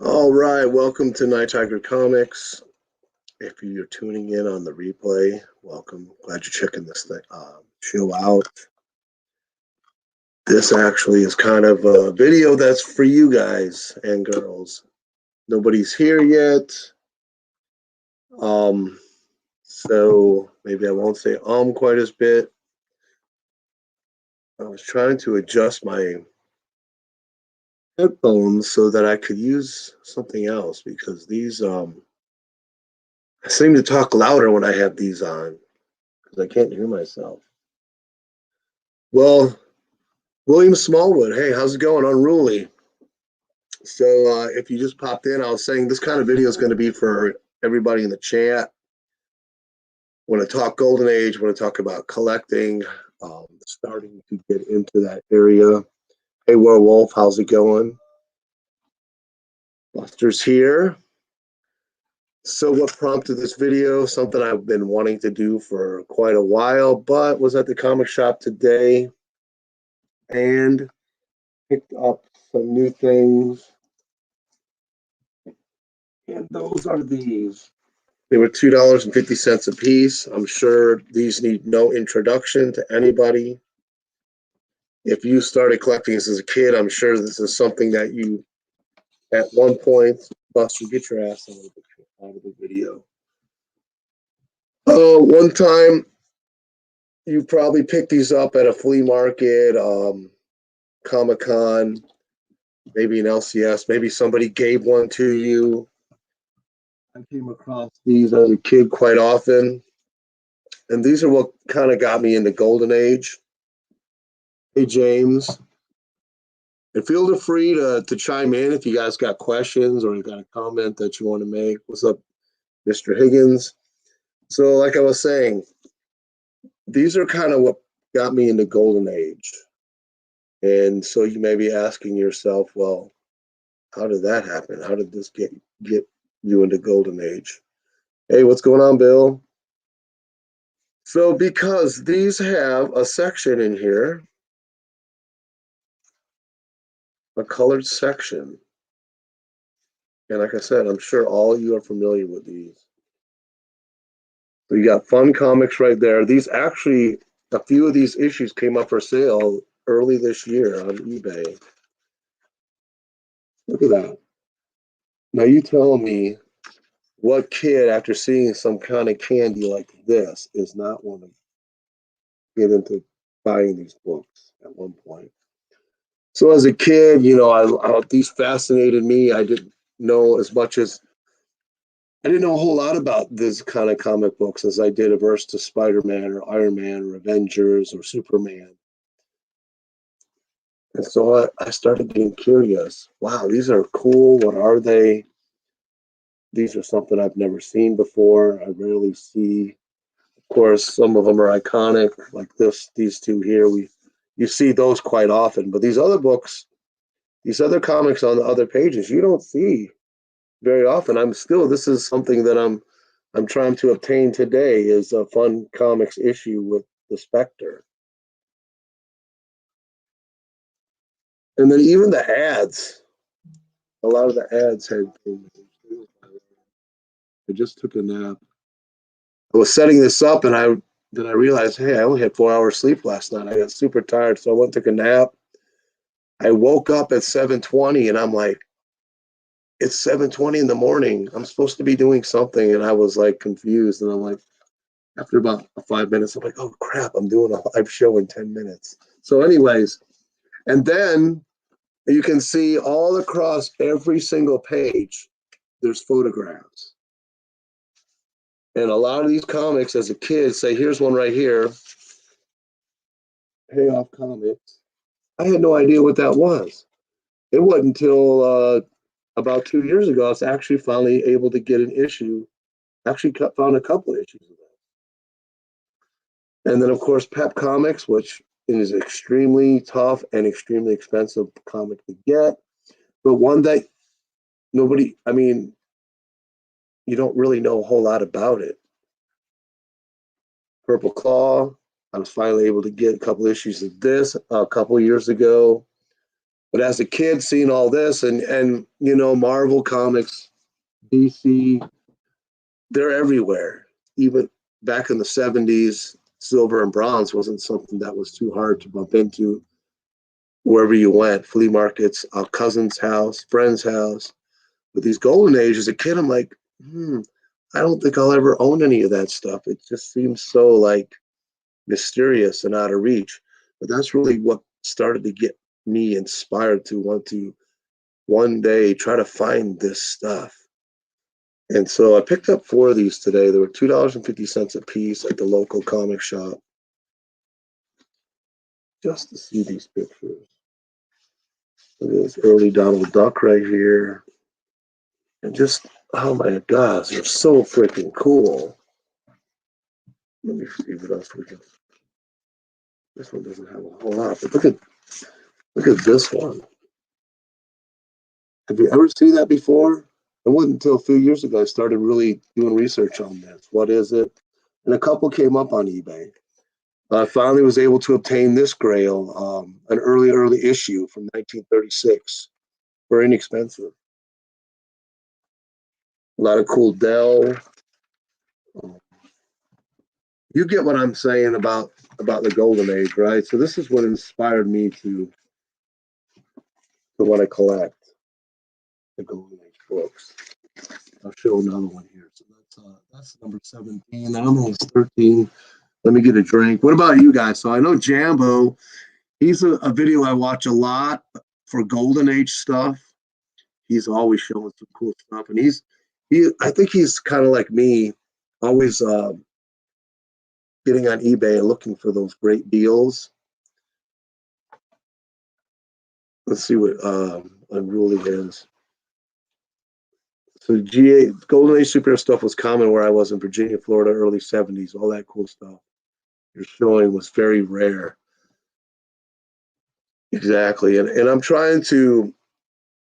All right, welcome to Night Tiger Comics. If you're tuning in on the replay, welcome. Glad you're checking this show out. This actually is kind of a video that's for you guys and girls. Nobody's here yet, um, so maybe I won't say quite as bit. I was trying to adjust my headphones so that I could use something else because these I seem to talk louder when I have these on because I can't hear myself. Well, William Smallwood, hey, how's it going? Unruly. So, if you just popped in, I was saying this kind of video is going to be for everybody in the chat. Want to talk Golden Age, want to talk about collecting, starting to get into that area. Hey, Werewolf, how's it going? Buster's here. So, what prompted this video? Something I've been wanting to do for quite a while, but was at the comic shop today and picked up some new things. And those are these. They were $2.50 a piece. I'm sure these need no introduction to anybody. If you started collecting this as a kid, I'm sure this is something that you, at one point, Buster, get your ass out of the video. One time, you probably picked these up at a flea market, Comic-Con, maybe an LCS. Maybe somebody gave one to you. I came across these as a kid quite often. And these are what kind of got me into Golden Age. Hey, James. And feel free to chime in if you guys got questions or you got a comment that you want to make. What's up, Mr. Higgins? So, like I was saying, these are kind of what got me into Golden Age. And so you may be asking yourself, well, how did that happen? How did this get you into Golden Age? Hey, what's going on, Bill? So, because these have a section in here, a colored section. And like I said, I'm sure all of you are familiar with these. So you got fun comics right there. These actually, a few of these issues came up for sale early this year on eBay. Look at that. Now you tell me what kid, after seeing some kind of candy like this, is not want to get into buying these books at one point. So as a kid, these fascinated me. I didn't know as much as I didn't know a whole lot about this kind of comic books as I did averse to Spider-Man or Iron Man or Avengers or Superman. And so I started getting curious. Wow, these are cool. What are they? These are something I've never seen before. I rarely see. Of course, some of them are iconic, like these two here. You see those quite often, but these other books, these other comics on the other pages, you don't see very often. This is something that I'm trying to obtain today is a fun comics issue with the Spectre. And then even the ads, a lot of the ads had. I just took a nap. I was setting this up and I realized, hey, I only had 4 hours sleep last night. I got super tired, so I went and took a nap. I woke up at 7:20 and I'm like, it's 7:20 in the morning. I'm supposed to be doing something. And I was like confused. And I'm like, after about 5 minutes, I'm like, oh crap, I'm doing a live show in 10 minutes. So, anyways, and then you can see all across every single page, there's photographs. And a lot of these comics as a kid say, here's one right here, Payoff Comics. I had no idea what that was. It wasn't until about 2 years ago I was actually finally able to get an issue. Actually found a couple of issues of that. And then, of course, Pep Comics, which is extremely tough and extremely expensive comic to get, but one that you don't really know a whole lot about it. Purple Claw, I was finally able to get a couple issues of this a couple of years ago. But as a kid, seeing all this and Marvel comics, DC, they're everywhere. Even back in the 70s, silver and bronze wasn't something that was too hard to bump into wherever you went, flea markets, a cousin's house, friend's house. But these golden age, as a kid, I'm like, I don't think I'll ever own any of that stuff. It just seems so like mysterious and out of reach. But that's really what started to get me inspired to want to one day try to find this stuff. And so I picked up 4 of these today. They were $2.50 a piece at the local comic shop just to see these pictures. Look at this early Donald Duck right here. And just, oh my gosh, they're so freaking cool. Let me see what else we can. This one doesn't have a whole lot, but look at this one. Have you ever seen that before? It wasn't until a few years ago I started really doing research on this. What is it? And a couple came up on eBay. I finally was able to obtain this Grail, an early issue from 1936, very inexpensive. A lot of cool Dell. You get what I'm saying about the Golden Age, right? So this is what inspired me to want to collect the Golden Age books. I'll show another one here. So that's number 17. And I'm on 13. Let me get a drink. What about you guys? So I know Jambo, he's a video I watch a lot for Golden Age stuff. He's always showing some cool stuff. And I think he's kind of like me, always getting on eBay and looking for those great deals. Let's see what Unruly is. So Golden Age superhero stuff was common where I was in Virginia, Florida, early 70s. All that cool stuff you're showing was very rare. Exactly. And I'm trying to,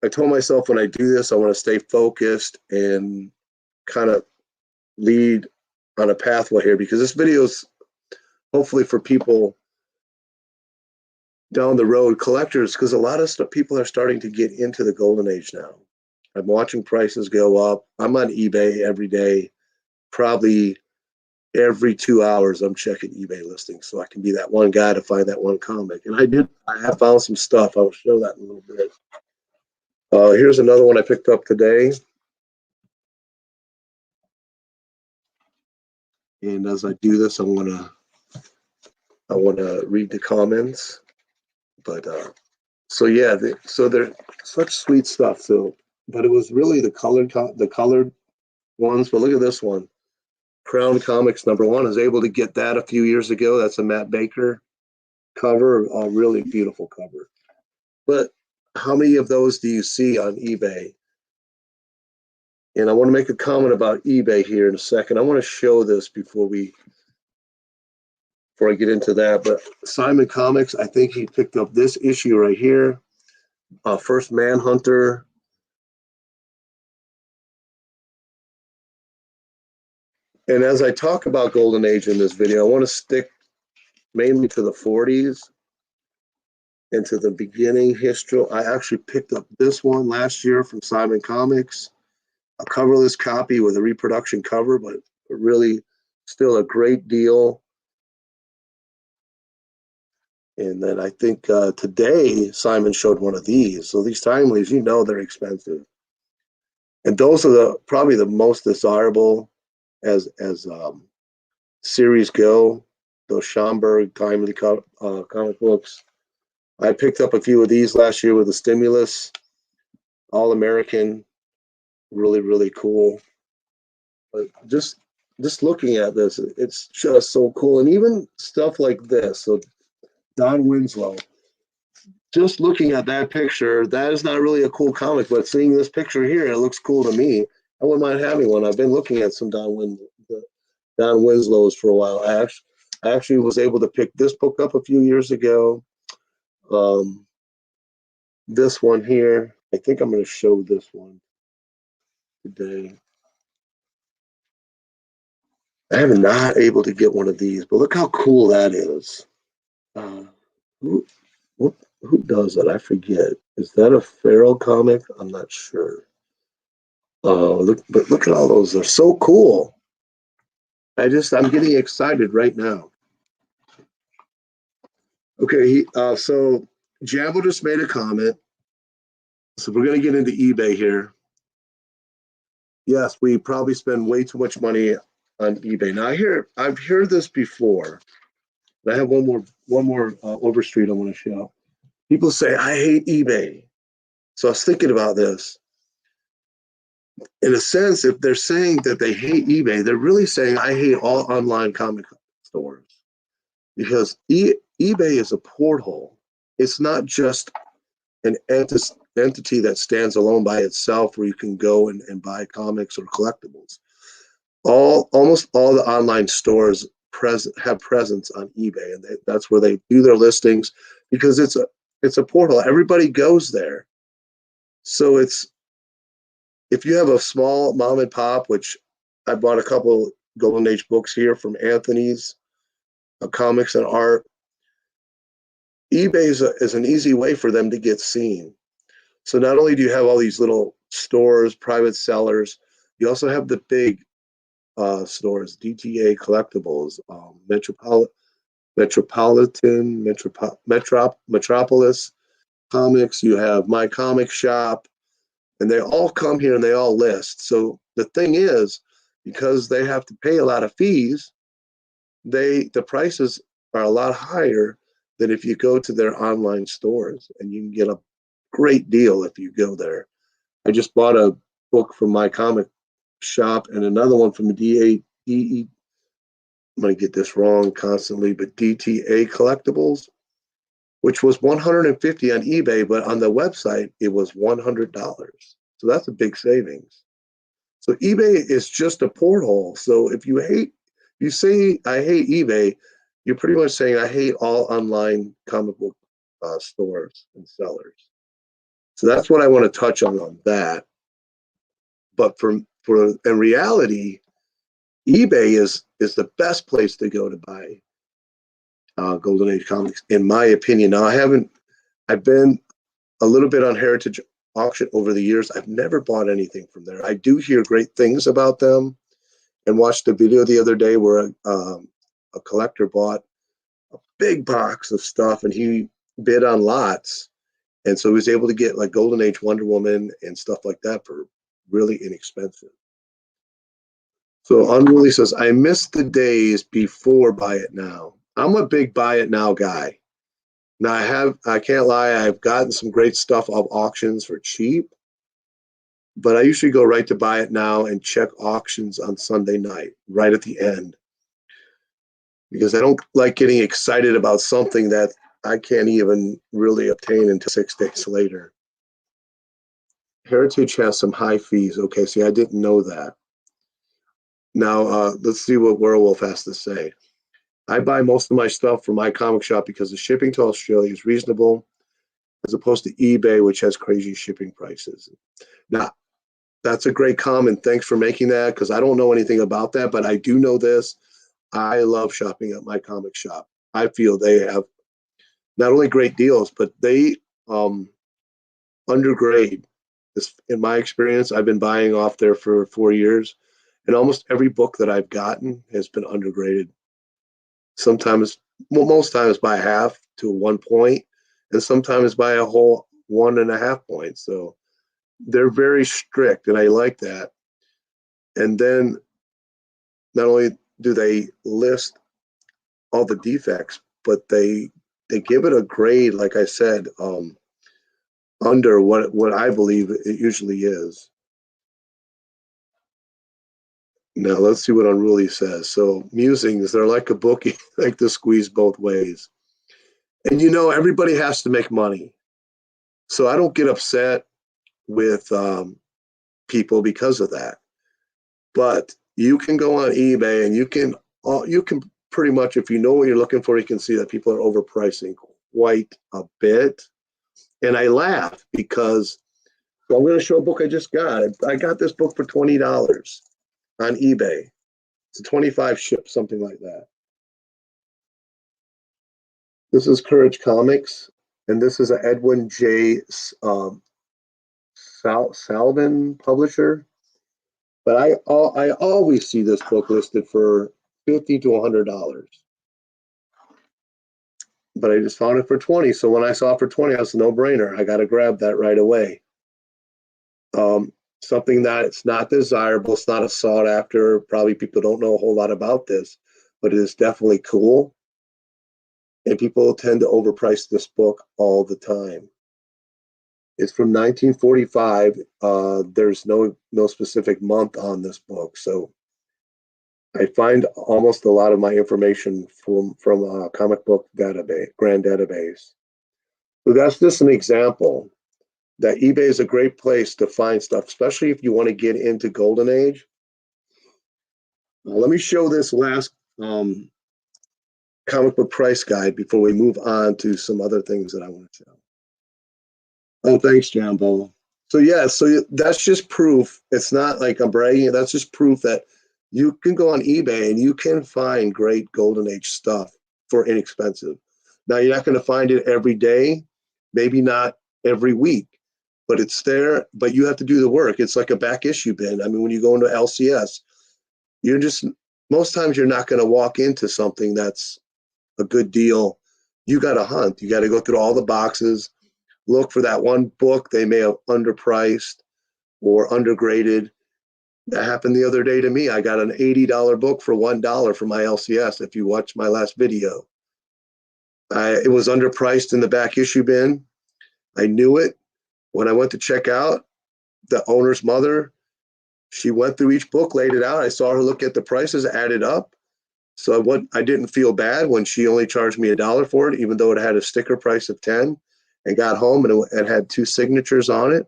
I told myself when I do this, I want to stay focused and kind of lead on a pathway here, because this video is hopefully for people down the road, collectors, because a lot of people are starting to get into the Golden Age now. I'm watching prices go up. I'm on eBay every day, probably every 2 hours. I'm checking eBay listings so I can be that one guy to find that one comic. And I have found some stuff. I will show that in a little bit. Here's another one I picked up today. And as I do this, I want to read the comments. But so yeah, so they're such sweet stuff. So, but it was really the colored ones. But look at this one. Crown Comics #1. I was able to get that a few years ago. That's a Matt Baker cover, a really beautiful cover. But how many of those do you see on eBay? And I want to make a comment about eBay here in a second. I want to show this before I get into that. But Simon Comics, I think he picked up this issue right here. First Manhunter. And as I talk about Golden Age in this video, I want to stick mainly to the 40s and to the beginning history. I actually picked up this one last year from Simon Comics, a coverless copy with a reproduction cover, but really still a great deal. And then I think today Simon showed one of these. So these timelies, they're expensive. And those are probably the most desirable as series go. Those Schomburg timely comic books. I picked up a few of these last year with the Stimulus, All American, really, really cool. But just looking at this, it's just so cool. And even stuff like this. So Don Winslow, just looking at that picture, that is not really a cool comic, but seeing this picture here, it looks cool to me. I wouldn't mind having one. I've been looking at some Don Winslow's for a while. I actually was able to pick this book up a few years ago. This one here, I think I'm going to show this one today. I am not able to get one of these, but look how cool that is. Who does it? I forget. Is that a Feral comic? I'm not sure. But look at all those. They're so cool. I'm getting excited right now. Okay, so Jabbo just made a comment. So we're going to get into eBay here. Yes, we probably spend way too much money on eBay. Now I've heard this before. I have one more Overstreet I want to show. People say I hate eBay. So I was thinking about this. In a sense, if they're saying that they hate eBay, they're really saying I hate all online comic stores because eBay is a porthole. It's not just an entity that stands alone by itself where you can go and buy comics or collectibles. Almost all the online stores have presence on eBay, and that's where they do their listings because it's a portal. Everybody goes there. So if you have a small mom and pop, which I bought a couple Golden Age books here from Anthony's Comics and Art, eBay is an easy way for them to get seen. So not only do you have all these little stores, private sellers, you also have the big stores, DTA Collectibles, Metropolis Comics. You have My Comic Shop, and they all come here and they all list. So the thing is, because they have to pay a lot of fees, the prices are a lot higher than if you go to their online stores, and you can get a great deal if you go there. I just bought a book from My Comic Shop and another one from DE. I'm going to get this wrong constantly, but DTA Collectibles, which was $150 on eBay, but on the website it was $100. So that's a big savings. So eBay is just a porthole. So if you say I hate eBay, you're pretty much saying I hate all online comic book stores and sellers. So that's what I want to touch on that. But in reality, eBay is the best place to go to buy Golden Age comics, in my opinion. Now I've been a little bit on Heritage Auction over the years. I've never bought anything from there. I do hear great things about them, and watched a video the other day where a collector bought a big box of stuff and he bid on lots. And so he was able to get like Golden Age Wonder Woman and stuff like that for really inexpensive. So Unruly says, I miss the days before Buy It Now. I'm a big Buy It Now guy. Now I can't lie, I've gotten some great stuff off auctions for cheap, but I usually go right to Buy It Now and check auctions on Sunday night, right at the end, because I don't like getting excited about something that I can't even really obtain until 6 days later. Heritage has some high fees. Okay, see, I didn't know that. Now, let's see what Werewolf has to say. I buy most of my stuff from My Comic Shop because the shipping to Australia is reasonable as opposed to eBay, which has crazy shipping prices. Now, that's a great comment. Thanks for making that, because I don't know anything about that, but I do know this. I love shopping at My Comic Shop. I feel they have not only great deals, but they undergrade. In my experience, I've been buying off there for 4 years, and almost every book that I've gotten has been undergraded. Sometimes, well, most times by half to 1 point, and sometimes by a whole 1.5 points. So they're very strict, and I like that. And then not only do they list all the defects, but they give it a grade, like I said, under what I believe it usually is. Now let's see what Unruly says. So musings, they're like a book, like to squeeze both ways. And everybody has to make money. So I don't get upset with people because of that. But you can go on eBay and you can pretty much, if you know what you're looking for, you can see that people are overpricing quite a bit. And I laugh because I'm going to show a book I just got. I got this book for $20 on eBay. It's a 25 ship, something like that. This is Courage Comics, and this is an Edwin J. Salvin publisher. But I always see this book listed for $50 to $100. But I just found it for 20. So when I saw it for 20, I was a no-brainer. I got to grab that right away. Something that it's not desirable, it's not a sought after. Probably people don't know a whole lot about this, but it is definitely cool. And people tend to overprice this book all the time. It's from 1945. There's no specific month on this book, so I find almost a lot of my information from a comic book database, grand database. So that's just an example that eBay is a great place to find stuff, especially if you want to get into Golden Age. Let me show this last comic book price guide before we move on to some other things that I want to show. Oh, thanks, Jambo. So yeah, so that's just proof. It's not like I'm bragging. That's just proof that you can go on eBay and you can find great Golden Age stuff for inexpensive. Now, you're not going to find it every day, maybe not every week, but it's there. But you have to do the work. It's like a back issue bin. I mean, when you go into LCS, you're just, most times you're not going to walk into something that's a good deal. You got to hunt. You got to go through all the boxes, look for that one book they may have underpriced or undergraded. That happened the other day to me. I got an $80 book for $1 for my LCS. If you watch my last video, it was underpriced in the back issue bin. I knew it. When I went to check out, the owner's mother, she went through each book, laid it out. I saw her look at the prices, added up. So I didn't feel bad when she only charged me $1 for it, even though it had a sticker price of 10, and got home and it had 2 signatures on it.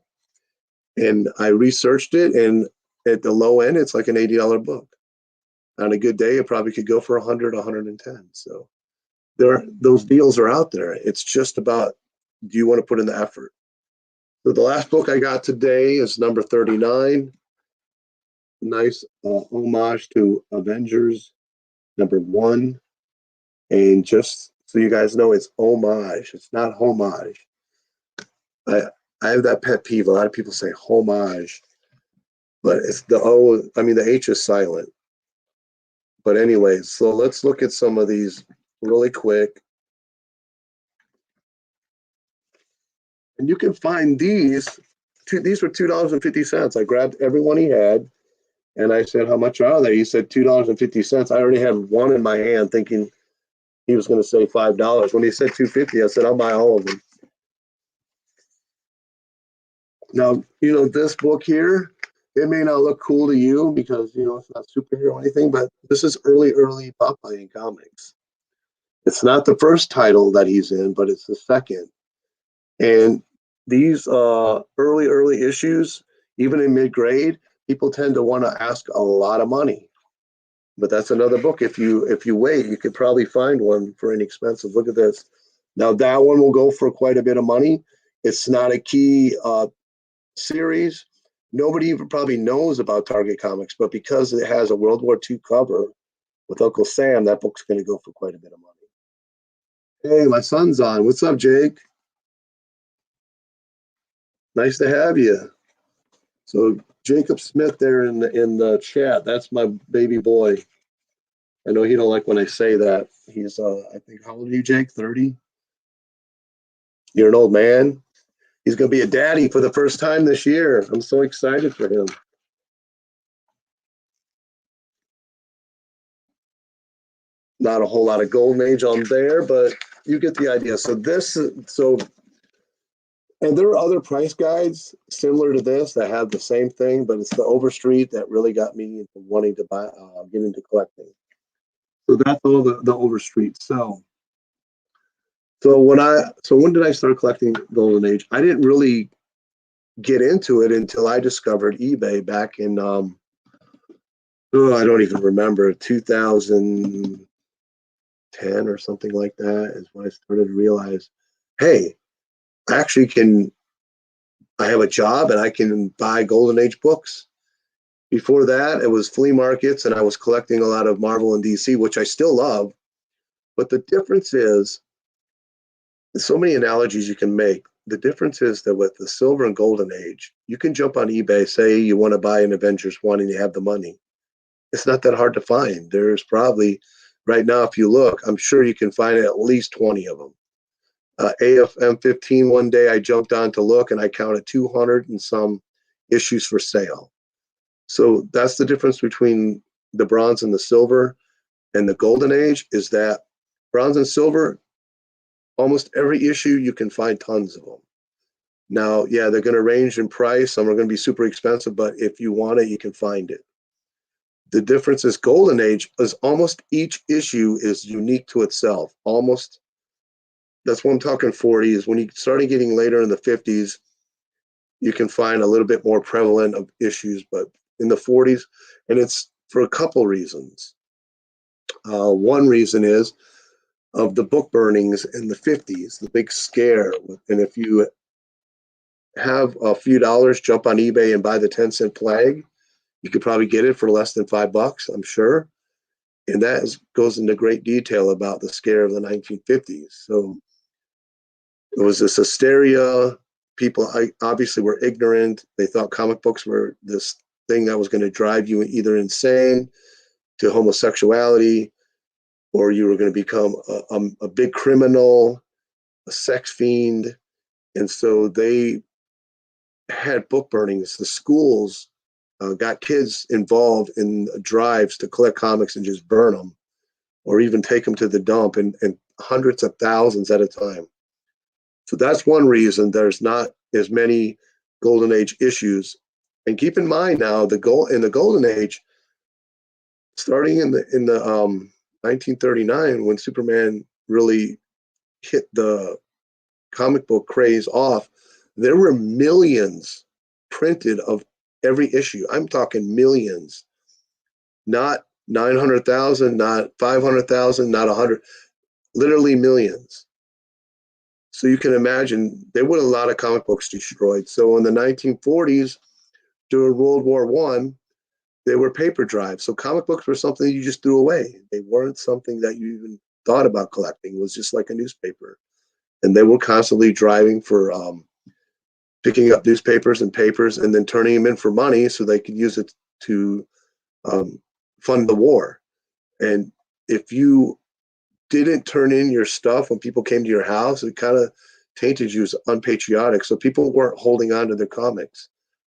And I researched it, and at the low end, it's like an $80 book. On a good day, it probably could go for 100, 110. So those deals are out there. It's just about, do you want to put in the effort? So the last book I got today is number 39. Nice homage to Avengers #1. And just so you guys know, it's homage. It's not homage. I have that pet peeve. A lot of people say homage, but it's the O. I mean, the H is silent. But anyways, so let's look at some of these really quick. And you can find these. These were $2.50. I grabbed every one he had, and I said, "How much are they?" He said $2.50. I already had one in my hand, thinking he was going to say $5. When he said $2.50, I said, "I'll buy all of them." Now, this book here, it may not look cool to you because, it's not superhero or anything, but this is early Popeye in comics. It's not the first title that he's in, but it's the second. And these early issues, even in mid-grade, people tend to want to ask a lot of money. But that's another book. If you wait, you could probably find one for inexpensive. Look at this. Now, that one will go for quite a bit of money. It's not a key series. Nobody even probably knows about Target Comics, but because it has a World War II cover with Uncle Sam, that book's going to go for quite a bit of money. Hey, my son's on. What's up, Jake? Nice to have you. So Jacob Smith there in the chat. That's my baby boy. I know he don't like when I say that. He's I think, how old are you, Jake? 30? You're an old man. He's going to be a daddy for the first time this year. I'm so excited for him. Not a whole lot of Golden Age on there, but you get the idea. And there are other price guides similar to this that have the same thing, but it's the Overstreet that really got me into wanting to get into collecting. So that's all the Overstreet. So when did I start collecting Golden Age? I didn't really get into it until I discovered eBay back in I don't even remember, 2010 or something like that is when I started to realize, hey, I have a job and I can buy Golden Age books. Before that, it was flea markets, and I was collecting a lot of Marvel and DC, which I still love. But the difference is There's so many analogies you can make. The difference is that with the silver and golden age, you can jump on eBay, say you want to buy an Avengers 1 and you have the money. It's not that hard to find. There's probably, right now, if you look, I'm sure you can find at least 20 of them. AFM 15, one day I jumped on to look and I counted 200 and some issues for sale. So that's the difference between the bronze and the silver and the golden age, is that bronze and silver, almost every issue you can find tons of them. Now, yeah, they're going to range in price. Some are going to be super expensive, but if you want it, you can find it. The difference is golden age is almost each issue is unique to itself. Almost, that's what I'm talking 40s. When you started getting later in the 50s, you can find a little bit more prevalent of issues, but in the 40s, and it's for a couple reasons. One reason is of the book burnings in the 50s, the big scare. And if you have a few dollars, jump on eBay and buy the 10-cent flag, you could probably get it for less than $5, I'm sure. And that goes into great detail about the scare of the 1950s. So it was this hysteria. People obviously were ignorant. They thought comic books were this thing that was going to drive you either insane to homosexuality, or you were going to become a big criminal, a sex fiend. And so they had book burnings. The schools got kids involved in drives to collect comics and just burn them, or even take them to the dump, and hundreds of thousands at a time. So that's one reason there's not as many golden age issues. And keep in mind now, in the golden age, starting in the 1939, when Superman really hit the comic book craze off, there were millions printed of every issue. I'm talking millions, not 900,000, not 500,000, not 100, literally millions. So you can imagine there were a lot of comic books destroyed. So in the 1940s, during World War I, they were paper drives. So comic books were something you just threw away. They weren't something that you even thought about collecting. It was just like a newspaper. And they were constantly driving for picking up newspapers and papers and then turning them in for money so they could use it to fund the war. And if you didn't turn in your stuff when people came to your house, it kind of tainted you as unpatriotic. So people weren't holding on to their comics.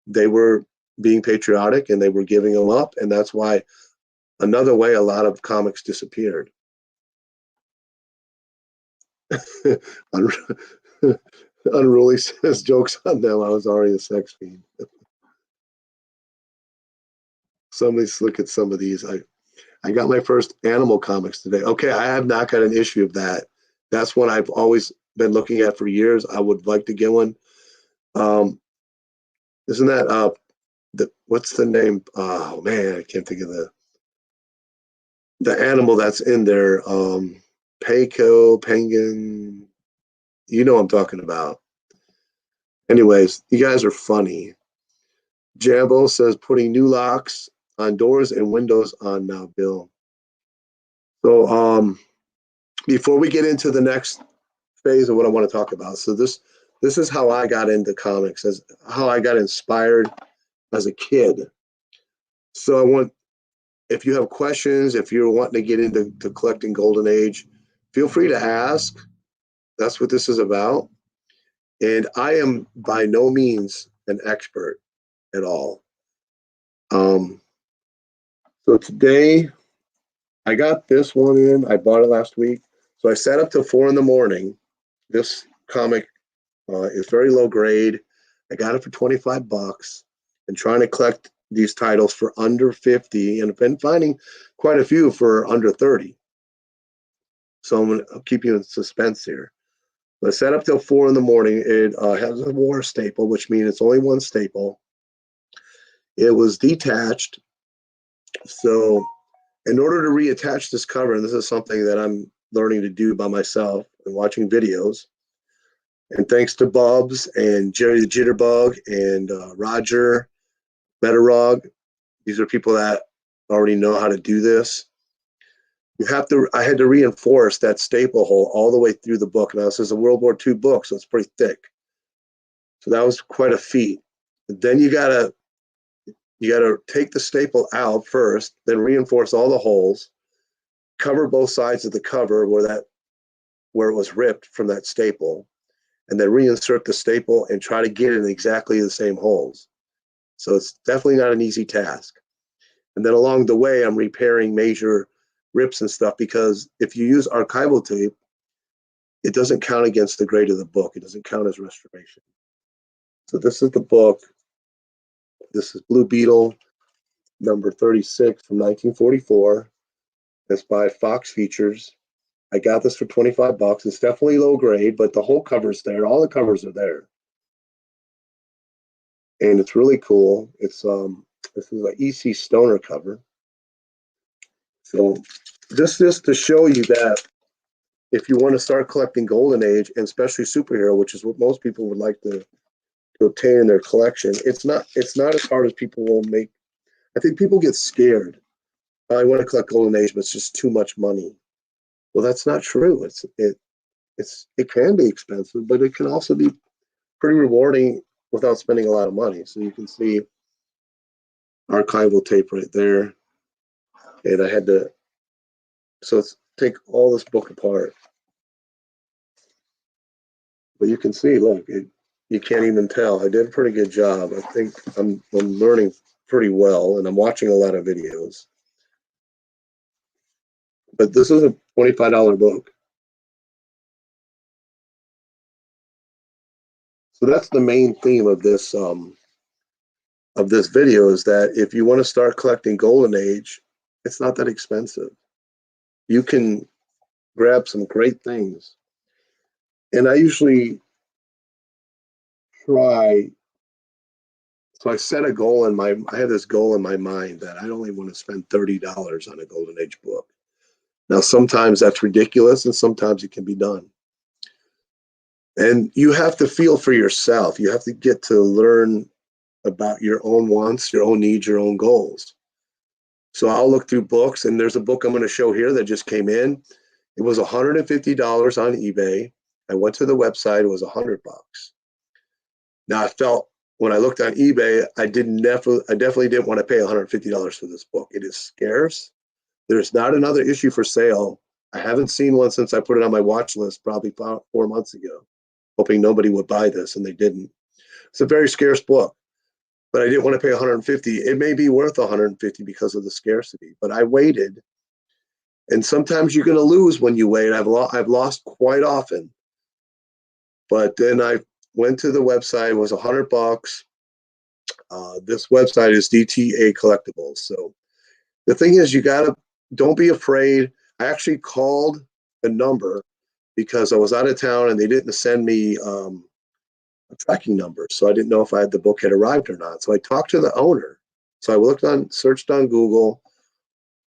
They were being patriotic and they were giving them up. And that's why, another way, a lot of comics disappeared. Unruly says, jokes on them. I was already a sex fiend. Somebody's look at some of these. I got my first animal comics today. Okay, I have not got an issue of that. That's one I've always been looking at for years. I would like to get one. Isn't that what's the name? Oh man, I can't think of the animal that's in there. Peiko, penguin. You know what I'm talking about. Anyways, you guys are funny. Jambo says putting new locks on doors and windows on now, Bill. So before we get into the next phase of what I want to talk about, so this is how I got into comics, as how I got inspired as a kid. So if you have questions, if you're wanting to get into collecting Golden Age, feel free to ask. That's what this is about. And I am by no means an expert at all. So today I got this one in. I bought it last week. So I sat up till 4 a.m. This comic is very low grade. I got it for $25 and trying to collect these titles for under 50, and I've been finding quite a few for under 30. So I'll keep you in suspense here. I sat up till 4 a.m. It has a war staple, which means it's only one staple. It was detached. So in order to reattach this cover, and this is something that I'm learning to do by myself and watching videos, and thanks to Bubs and Jerry the Jitterbug and Roger Betterog, these are people that already know how to do this. I had to reinforce that staple hole all the way through the book. Now, this is a World War II book, so it's pretty thick. So that was quite a feat. But then you gotta take the staple out first, then reinforce all the holes, cover both sides of the cover where it was ripped from that staple, and then reinsert the staple and try to get it in exactly the same holes. So it's definitely not an easy task. And then along the way, I'm repairing major rips and stuff, because if you use archival tape, it doesn't count against the grade of the book. It doesn't count as restoration. So this is the book. This is Blue Beetle, number 36 from 1944. It's by Fox Features. I got this for 25 bucks. It's definitely low grade, but the whole cover's there. All the covers are there. And it's really cool. It's this is an EC Stoner cover. So just to show you that if you want to start collecting Golden Age, and especially superhero, which is what most people would like to obtain in their collection, it's not as hard as people will make. I think people get scared. I want to collect Golden Age, but it's just too much money. Well, that's not true. It can be expensive, but it can also be pretty rewarding without spending a lot of money. So you can see archival tape right there. And I had to, so let's take all this book apart. But you can see, look, you can't even tell. I did a pretty good job. I think I'm learning pretty well, and I'm watching a lot of videos. But this is a $25 book. So that's the main theme of this video, is that if you want to start collecting Golden Age, it's not that expensive. You can grab some great things. And I usually try, so I set a goal I have this goal in my mind that I only want to spend $30 on a Golden Age book. Now, sometimes that's ridiculous, and sometimes it can be done. And you have to feel for yourself. You have to get to learn about your own wants, your own needs, your own goals. So I'll look through books, and there's a book I'm going to show here that just came in. It was $150 on eBay. I went to the website, it was $100. Now I felt when I looked on eBay, I definitely didn't want to pay $150 for this book. It is scarce. There's not another issue for sale. I haven't seen one since I put it on my watch list probably 4 months ago, hoping nobody would buy this, and they didn't. It's a very scarce book, but I didn't want to pay $150. It may be worth $150 because of the scarcity, but I waited. And sometimes you're going to lose when you wait. I've lost quite often. But then I went to the website. It was $100. This website is DTA Collectibles. So the thing is, don't be afraid. I actually called a number because I was out of town and they didn't send me a tracking number. So I didn't know if the book had arrived or not. So I talked to the owner. So I searched on Google,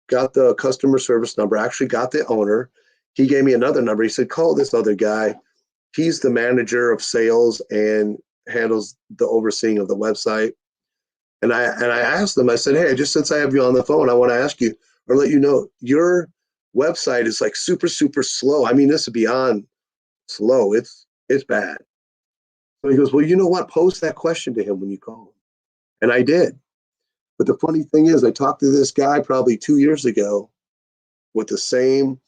got the customer service number, actually got the owner. He gave me another number. He said, call this other guy. He's the manager of sales and handles the overseeing of the website. And I asked them, I said, hey, just since I have you on the phone, I want to ask you or let you know, your website is like super, super slow. I mean, this is beyond slow. It's bad. So he goes, well, you know what? Pose that question to him when you call him. And I did. But the funny thing is, I talked to this guy probably 2 years ago with the same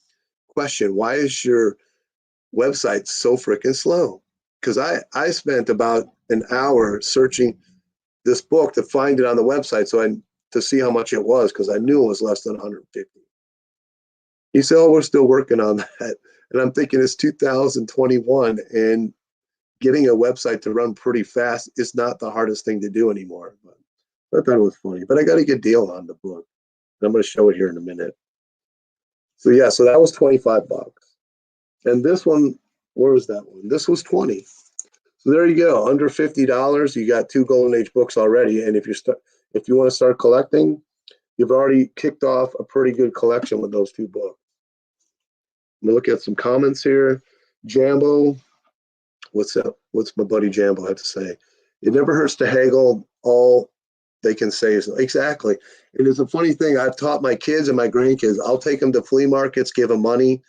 question. Why is your website so freaking slow? Because I spent about an hour searching this book to find it on the website to see how much it was, because I knew it was less than 150. He said, oh, we're still working on that. And I'm thinking it's 2021, and getting a website to run pretty fast is not the hardest thing to do anymore. But I thought it was funny. But I got a good deal on the book. I'm going to show it here in a minute. So yeah, so that was 25 bucks. And this one, where was that one? This was 20. So there you go. Under $50, you got 2 Golden Age books already. And if you want to start collecting, you've already kicked off a pretty good collection with those 2 books. I'm gonna look at some comments here. Jambo, what's up? What's my buddy Jambo have to say? It never hurts to haggle. All they can say is exactly. And it's a funny thing. I've taught my kids and my grandkids. I'll take them to flea markets, give them money,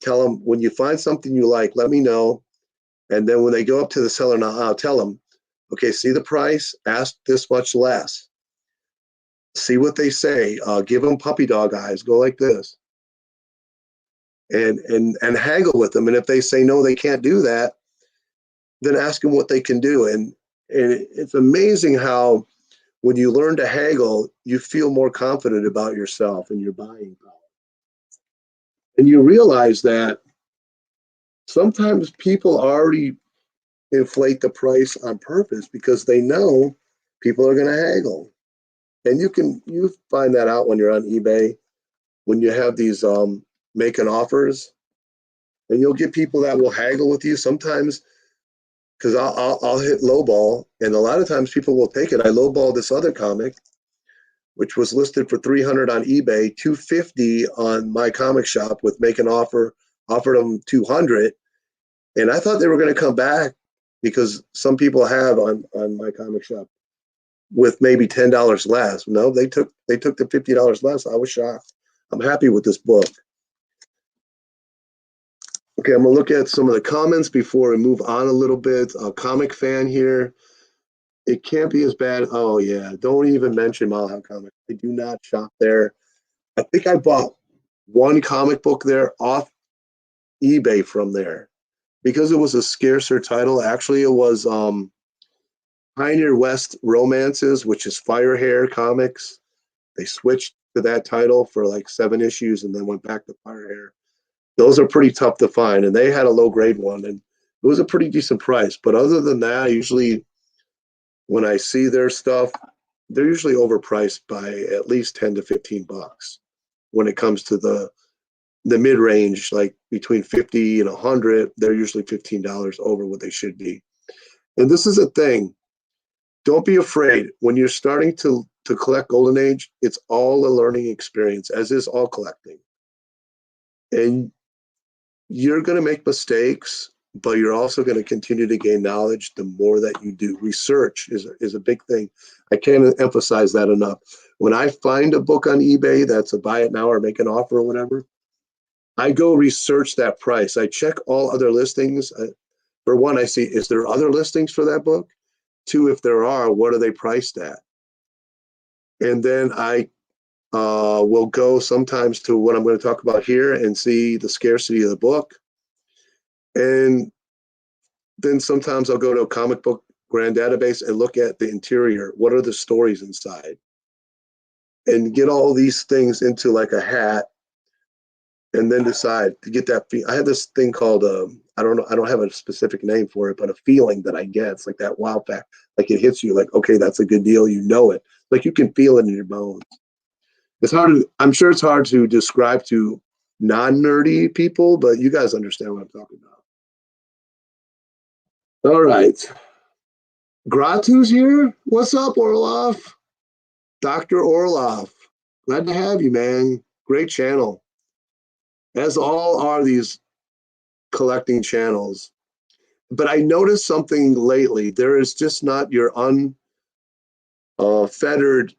tell them when you find something you like, let me know. And then when they go up to the seller, now I'll tell them, okay, see the price, ask this much less. See what they say. Give them puppy dog eyes. Go like this, and haggle with them. And if they say no, they can't do that, then ask them what they can do. And it's amazing how when you learn to haggle, you feel more confident about yourself and your buying power. And you realize that sometimes people already inflate the price on purpose because they know people are going to haggle. And you find that out when you're on eBay, when you have these making offers, and you'll get people that will haggle with you sometimes because I'll hit lowball, and a lot of times people will take it. I lowballed this other comic, which was listed for 300 on eBay, 250 on my comic shop with make an offer, offered them 200, and I thought they were going to come back because some people have on my comic shop with maybe $10 less. No, they took the $50 less. I was shocked. I'm happy with this book. Okay, I'm gonna look at some of the comments before we move on a little bit. A comic fan here. It can't be as bad. Oh yeah, don't even mention Mile High Comics. I do not shop there. I think I bought one comic book there off eBay from there because it was a scarcer title. Actually, it was Pioneer West Romances, which is Fire Hair Comics. They switched to that title for like 7 issues and then went back to Fire Hair. Those are pretty tough to find, and they had a low grade one, and it was a pretty decent price. But other than that, usually when I see their stuff, they're usually overpriced by at least 10 to 15 bucks when it comes to the mid range, like between 50 and 100. They're usually $15 over what they should be. And this is a thing. Don't be afraid when you're starting to collect Golden Age. It's all a learning experience, as is all collecting. And you're going to make mistakes, but you're also going to continue to gain knowledge the more that you do. Research is a big thing. I can't emphasize that enough. When I find a book on eBay that's a buy it now or make an offer or whatever, I go research that price. I check all other listings. For one, I see, is there other listings for that book? 2, if there are, what are they priced at? And then I will go sometimes to what I'm going to talk about here and see the scarcity of the book. And then sometimes I'll go to a comic book grand database and look at the interior. What are the stories inside? And get all these things into like a hat and then decide to get that. I have this thing called, I don't have a specific name for it, but a feeling that I get. It's like that wow fact. Like it hits you like, okay, that's a good deal. You know it. Like you can feel it in your bones. It's hard I'm sure it's hard to describe to non-nerdy people, but you guys understand what I'm talking about. All right. Gratu's here. What's up, Orloff? Dr. Orloff. Glad to have you, man. Great channel. As all are these collecting channels. But I noticed something lately. There is just not your unfettered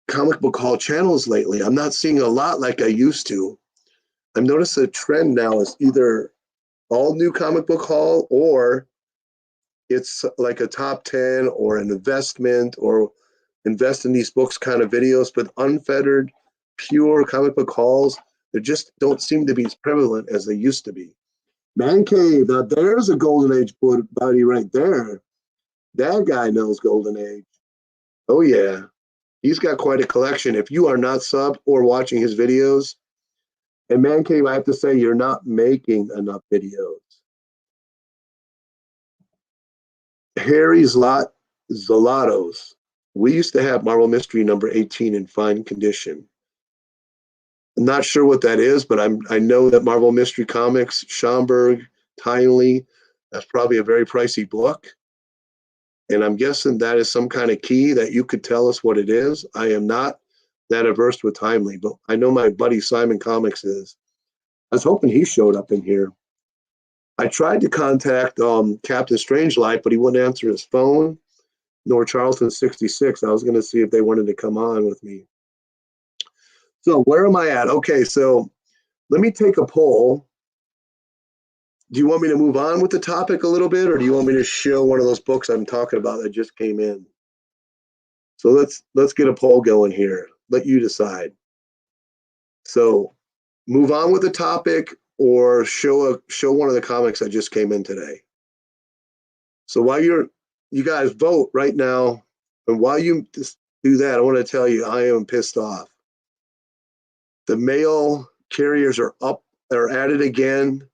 comic book haul channels lately. I'm not seeing a lot like I used to. I've noticed a trend now is either all new comic book haul or it's like a top 10 or an investment or invest in these books kind of videos, but unfettered, pure comic book hauls, they just don't seem to be as prevalent as they used to be. Man Cave, now there's a Golden Age buddy right there. That guy knows Golden Age. Oh, yeah. He's got quite a collection. If you are not subbed or watching his videos, and Man Cave, I have to say, you're not making enough videos. Harry's Lot Zolatos. We used to have Marvel Mystery number 18 in fine condition. I'm not sure what that is, but I know that Marvel Mystery Comics, Schomburg, Timely, that's probably a very pricey book. And I'm guessing that is some kind of key that you could tell us what it is. I am not that averse with Timely, but I know my buddy Simon Comics is. I was hoping he showed up in here. I tried to contact Captain Strangelite, but he wouldn't answer his phone. North Charleston 66. I was going to see if they wanted to come on with me. So where am I at? Okay, so let me take a poll. Do you want me to move on with the topic a little bit, or do you want me to show one of those books I'm talking about that just came in? So let's get a poll going here. Let you decide. So move on with the topic or show one of the comics that just came in today. So while you guys vote right now, and while you just do that, I want to tell you I am pissed off. The mail carriers are at it again.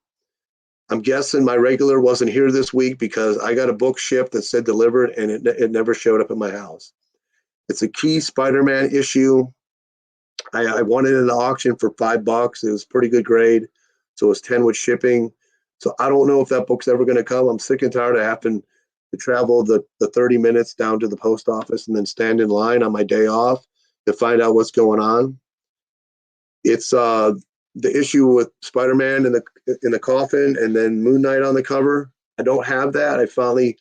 I'm guessing my regular wasn't here this week because I got a book shipped that said delivered and it never showed up at my house. It's a key Spider-Man issue. I won it in the auction for $5. It was pretty good grade. So it was 10 with shipping. So I don't know if that book's ever going to come. I'm sick and tired of having to travel the 30 minutes down to the post office and then stand in line on my day off to find out what's going on. It's the issue with Spider-Man in the coffin and then Moon Knight on the cover. I don't have that. I finally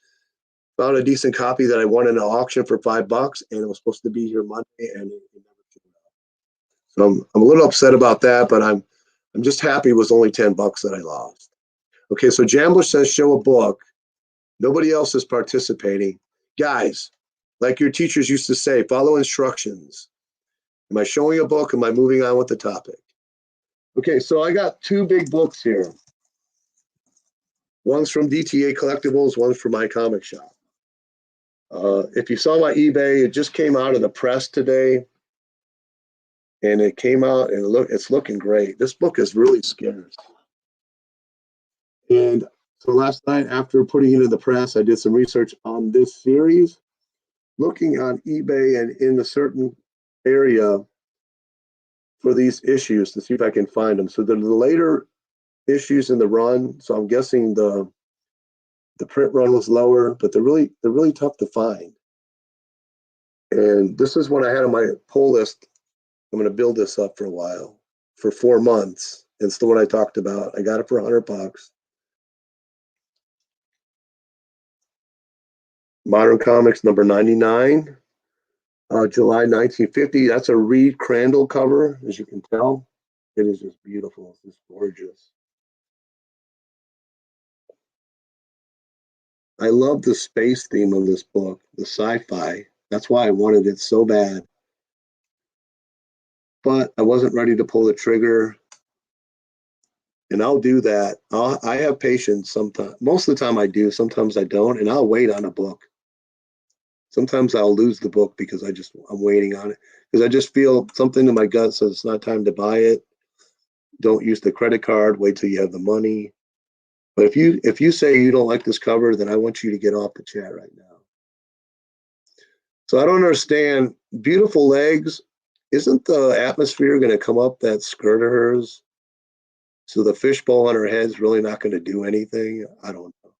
found a decent copy that I won in an auction for $5, and it was supposed to be here Monday, and it never came out. So I'm a little upset about that, but I'm just happy it was only $10 that I lost. Okay, so Jambler says show a book. Nobody else is participating. Guys, like your teachers used to say, follow instructions. Am I showing a book? Am I moving on with the topic? Okay, so I got two big books here. One's from DTA Collectibles, one's from my comic shop. If you saw my eBay, it just came out of the press today. And it came out and it's looking great. This book is really scarce. And so last night, after putting it in the press, I did some research on this series, looking on eBay and in a certain area for these issues to see if I can find them. So the later issues in the run, so I'm guessing the print run was lower, but they're really tough to find. And this is what I had on my pull list. I'm going to build this up for a while, for 4 months. It's the one I talked about. I got it for $100. Modern Comics number 99, July 1950. That's a Reed Crandall cover, as you can tell. It is just beautiful. It's just gorgeous. I love the space theme of this book, the sci-fi. That's why I wanted it so bad. But I wasn't ready to pull the trigger. And I'll do that. I have patience sometimes. Most of the time I do. Sometimes I don't. And I'll wait on a book. Sometimes I'll lose the book because I'm waiting on it. Because I just feel something in my gut says it's not time to buy it. Don't use the credit card. Wait till you have the money. But if you say you don't like this cover, then I want you to get off the chat right now. So I don't understand. Beautiful legs. Isn't the atmosphere going to come up that skirt of hers? So the fishbowl on her head is really not going to do anything? I don't know.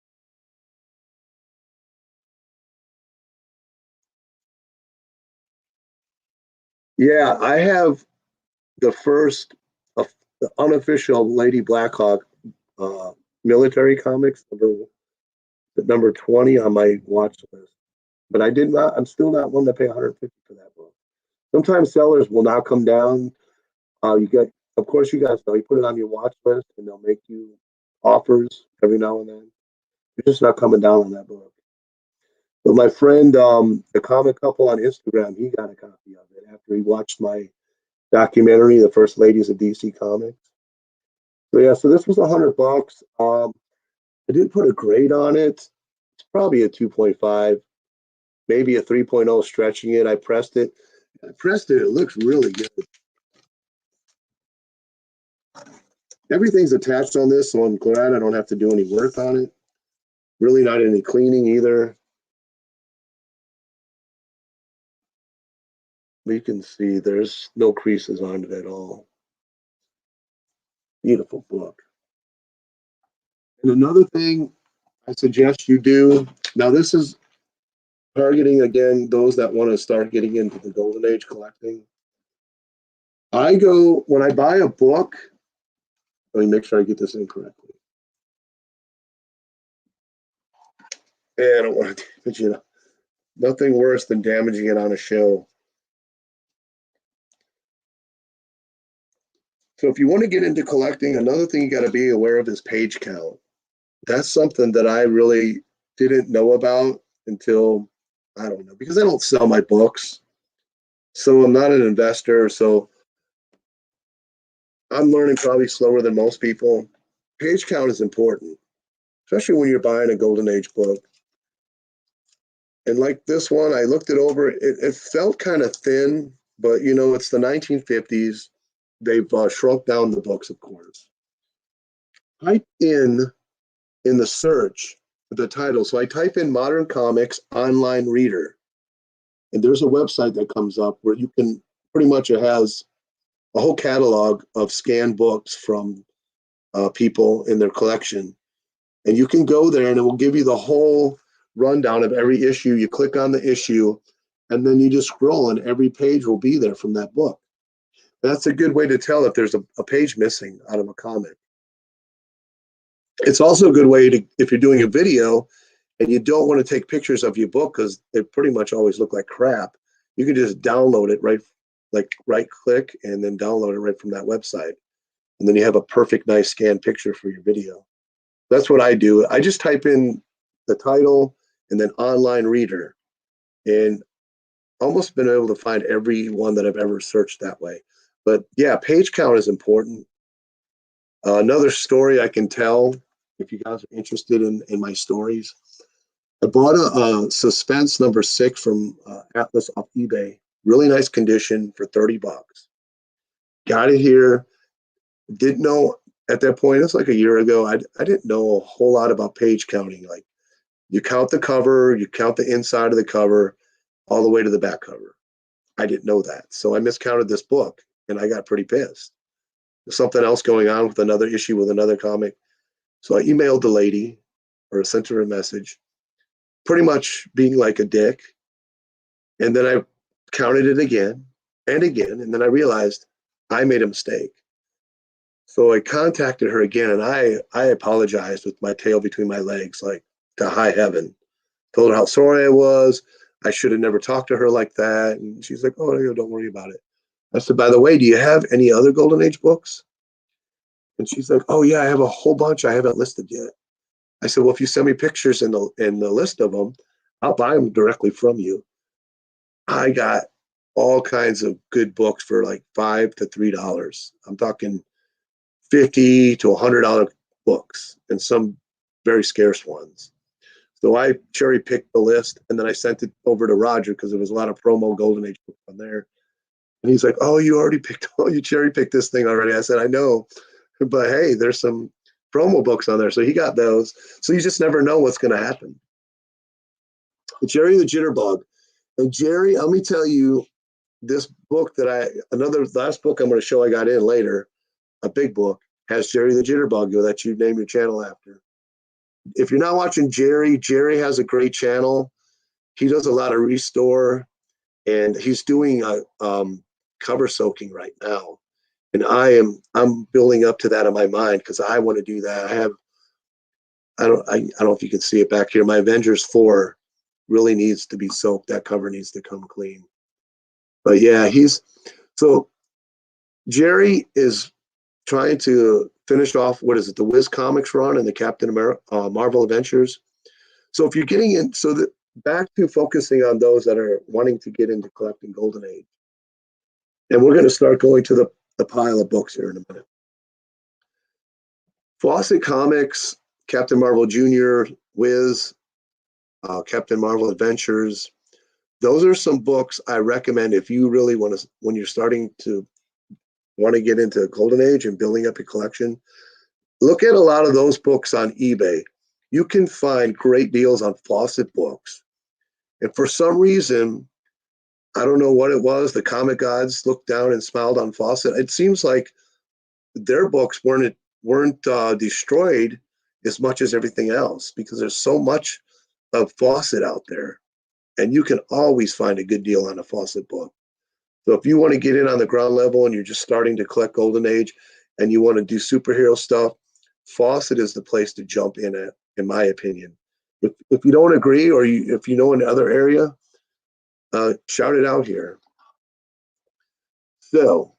Yeah, I have the first, the unofficial Lady Blackhawk military comics, number 20 on my watch list. But I'm still not willing to pay $150 for that book. Sometimes sellers will now come down. Of course, you guys know, you put it on your watch list and they'll make you offers every now and then. You're just not coming down on that book. But my friend, the comic couple on Instagram, he got a copy of it after he watched my documentary, The First Ladies of DC Comics. So yeah, so this was $100. I didn't put a grade on it. It's probably a 2.5, maybe a 3.0 stretching it. I pressed it. It looks really good. Everything's attached on this, so I'm glad I don't have to do any work on it. Really not any cleaning either. You can see there's no creases on it at all. Beautiful book. And another thing I suggest you do, now this is targeting, again, those that want to start getting into the Golden Age collecting. When I buy a book, let me make sure I get this in correctly. And I don't want to, but Nothing worse than damaging it on a show. So if you want to get into collecting, another thing you got to be aware of is page count. That's something that I really didn't know about until, I don't know, because I don't sell my books. So I'm not an investor. So I'm learning probably slower than most people. Page count is important, especially when you're buying a Golden Age book. And like this one, I looked it over. It felt kind of thin, but you know, it's the 1950s. They've shrunk down the books, of course. Type in the search the title. So I type in Modern Comics Online Reader, and there's a website that comes up where you can pretty much, it has a whole catalog of scanned books from people in their collection. And you can go there and it will give you the whole rundown of every issue. You click on the issue and then you just scroll and every page will be there from that book. That's a good way to tell if there's a page missing out of a comic. It's also a good way to, if you're doing a video and you don't want to take pictures of your book because they pretty much always look like crap, you can just download it right click and then download it right from that website. And then you have a perfect, nice scanned picture for your video. That's what I do. I just type in the title and then online reader, and almost been able to find every one that I've ever searched that way. But yeah, page count is important. Another story I can tell, if you guys are interested in my stories, I bought a Suspense number 6 from Atlas off eBay. Really nice condition for $30. Got it here. Didn't know at that point, it's like a year ago, I didn't know a whole lot about page counting. Like, you count the cover, you count the inside of the cover, all the way to the back cover. I didn't know that. So I miscounted this book and I got pretty pissed. There's something else going on with another issue with another comic. So I emailed the lady or sent her a message, pretty much being like a dick. And then I counted it again and again. And then I realized I made a mistake. So I contacted her again and I apologized with my tail between my legs, like to high heaven. Told her how sorry I was. I should have never talked to her like that. And she's like, oh, don't worry about it. I said, by the way, do you have any other Golden Age books? And she's like, oh, yeah, I have a whole bunch I haven't listed yet. I said, well, if you send me pictures in the list of them, I'll buy them directly from you. I got all kinds of good books for like $5 to $3. I'm talking $50 to $100 books and some very scarce ones. So I cherry picked the list and then I sent it over to Roger because there was a lot of promo Golden Age books on there. And he's like, oh, you cherry picked this thing already. I said, I know, but hey, there's some promo books on there. So he got those. So you just never know what's going to happen. Jerry the Jitterbug. And Jerry, let me tell you, this book another last book I'm going to show I got in later, a big book, has Jerry the Jitterbug that you name your channel after. If you're not watching Jerry has a great channel. He does a lot of restore, and he's doing a cover soaking right now. And I'm building up to that in my mind because I want to do that. I don't know if you can see it back here. My Avengers 4 really needs to be soaked. That cover needs to come clean. But yeah, so Jerry is trying to finish off, what is it, the Wiz Comics run and the Captain America Marvel Adventures. So if you're getting in, back to focusing on those that are wanting to get into collecting Golden Age. And we're going to start going to the pile of books here in a minute. Fawcett Comics, Captain Marvel Jr., Wiz, Captain Marvel Adventures. Those are some books I recommend if you really want to, when you're starting to want to get into Golden Age and building up your collection, look at a lot of those books on eBay. You can find great deals on Fawcett books. And for some reason, I don't know what it was, the comic gods looked down and smiled on Fawcett. It seems like their books weren't destroyed as much as everything else because there's so much of Fawcett out there. And you can always find a good deal on a Fawcett book. So if you want to get in on the ground level and you're just starting to collect Golden Age and you want to do superhero stuff, Fawcett is the place to jump in at, in my opinion. If you don't agree or if you know an other area, shout it out here. So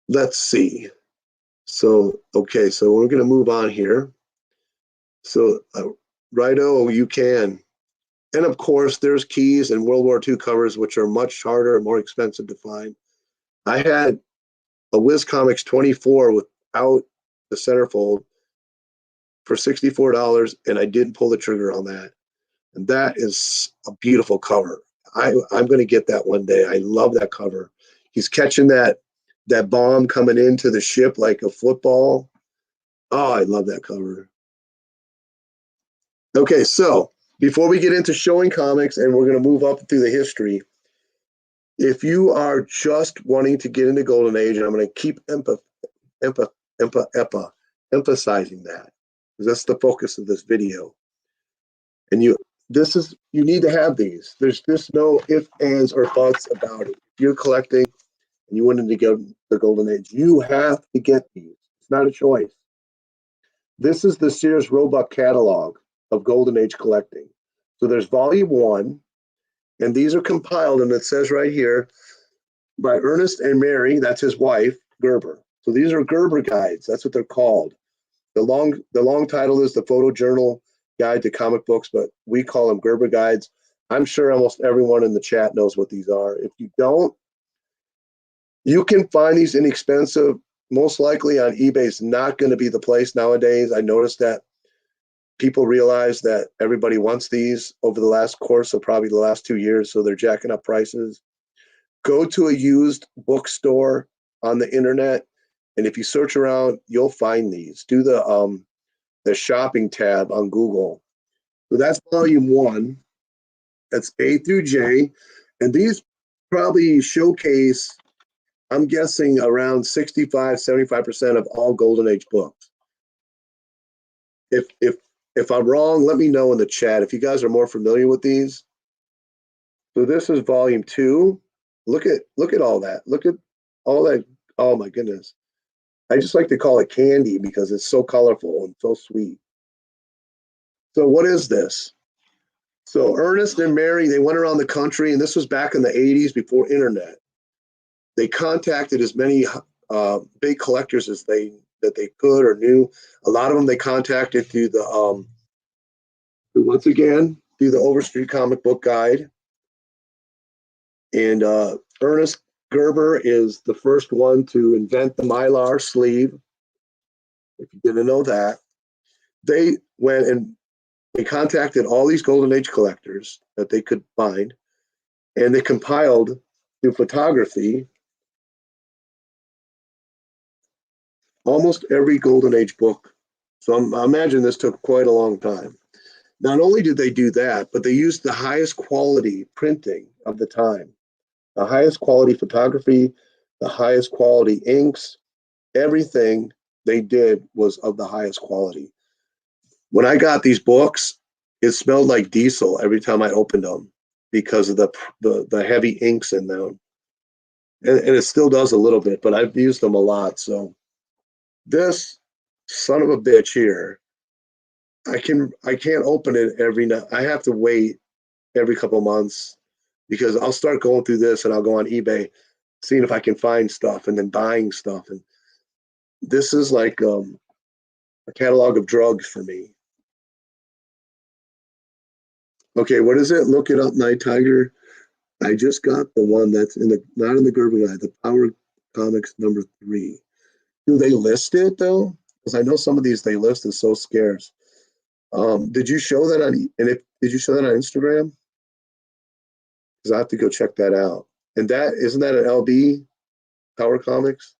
let's see. So, okay, so we're going to move on here. So, righto, you can. And of course, there's keys and World War II covers, which are much harder and more expensive to find. I had a Wiz Comics 24 without the centerfold for $64, and I didn't pull the trigger on that. And that is a beautiful cover. I'm going to get that one day. I love that cover. He's catching that bomb coming into the ship like a football. Oh, I love that cover. Okay, so before we get into showing comics, and we're going to move up through the history, if you are just wanting to get into Golden Age, and I'm going to keep emphasizing that, because that's the focus of this video. And you need to have these. There's just no ifs, ands, or buts about it. If you're collecting and you wanted to get the Golden Age, you have to get these. It's not a choice. This is the Sears Roebuck catalog of Golden Age collecting. So there's volume 1, and these are compiled, and it says right here, by Ernest and Mary, that's his wife, Gerber. So these are Gerber guides. That's what they're called. The long title is the Photojournal Guide to Comic Books, but we call them Gerber guides. I'm sure almost everyone in the chat knows what these are. If you don't, you can find these inexpensive. Most likely on eBay is not going to be the place nowadays. I noticed that people realize that everybody wants these over the last course of probably the last 2 years, so they're jacking up prices. Go to a used bookstore on the internet, and if you search around, you'll find these. Do the shopping tab on Google. So that's volume 1. That's A through J, and these probably showcase, I'm guessing, around 65-75% of all Golden Age books. If I'm wrong, let me know in the chat if you guys are more familiar with these. So this is volume 2. Look at all that. Look at all that. Oh my goodness. I just like to call it candy because it's so colorful and so sweet. So what is this? So Ernest and Mary, they went around the country, and this was back in the 80s before internet. They contacted as many big collectors as they could or knew. A lot of them they contacted through the once again through the Overstreet Comic Book Guide. And Ernest Gerber is the first one to invent the Mylar sleeve. If you didn't know that, they went and they contacted all these Golden Age collectors that they could find, and they compiled through photography almost every Golden Age book. So I imagine this took quite a long time. Not only did they do that, but they used the highest quality printing of the time, the highest quality photography, the highest quality inks. Everything they did was of the highest quality. When I got these books, it smelled like diesel every time I opened them because of the heavy inks in them. And it still does a little bit, but I've used them a lot. So this son of a bitch here, I can't open it every night. I have to wait every couple months because I'll start going through this and I'll go on eBay, seeing if I can find stuff and then buying stuff. And this is like a catalog of drugs for me. Okay, what is it? Look it up, Night Tiger. I just got the one that's not in the Gerber Guide, the Power Comics number 3. Do they list it though? Because I know some of these they list is so scarce. Did you show that on? Did you show that on Instagram? Because I have to go check that out. And that isn't that an LB Power Comics?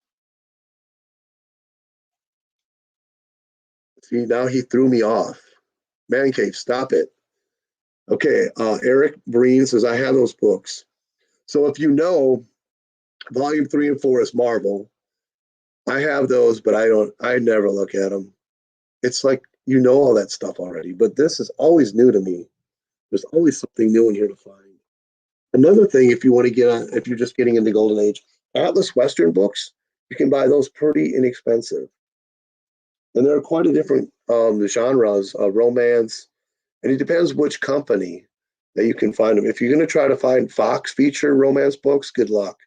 See, now he threw me off. Man Cave, stop it. Okay, Eric Breen says I have those books. So if you know, volume 3 and 4 is Marvel. I have those, but I never look at them. It's like you know all that stuff already, but this is always new to me. There's always something new in here to find. Another thing, if you want to get on, if you're just getting into Golden Age, Atlas Western books, you can buy those pretty inexpensive. And there are quite a different genres, romance, and it depends which company. that you can find them. If you're going to try to find Fox feature romance books, good luck.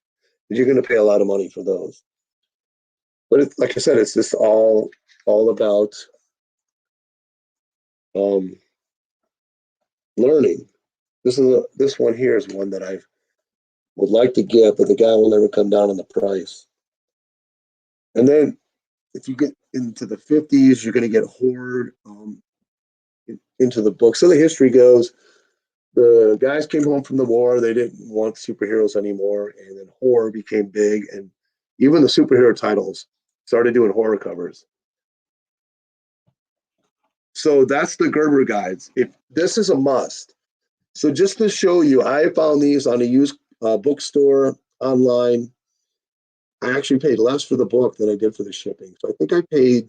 You're going to pay a lot of money for those. But like I said, it's just all about learning. This one here is one that I would like to get, but the guy will never come down on the price. And then if you get into the 50s, you're going to get horror into the book. So the history goes, the guys came home from the war. They didn't want superheroes anymore. And then horror became big. And even the superhero titles started doing horror covers. So that's the Gerber guides. If this is a must. So just to show you, I found these on a used bookstore online. I actually paid less for the book than I did for the shipping. So I think I paid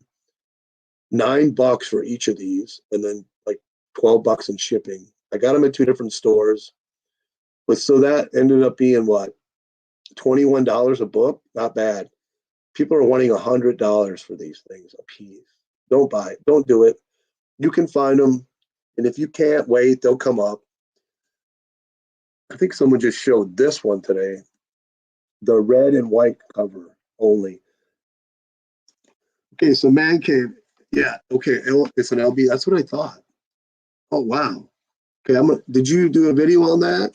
$9 for each of these, and then like $12 in shipping. I got them at two different stores, but so that ended up being what, $21 a book? Not bad. People are wanting $100 for these things a piece. Don't buy it. Don't do it. You can find them, and if you can't wait, they'll come up. I think someone just showed this one today, the red and white cover only. Okay, so Man Cave. Yeah, okay, it's an LB. That's what I thought. Oh, wow. Okay, did you do a video on that?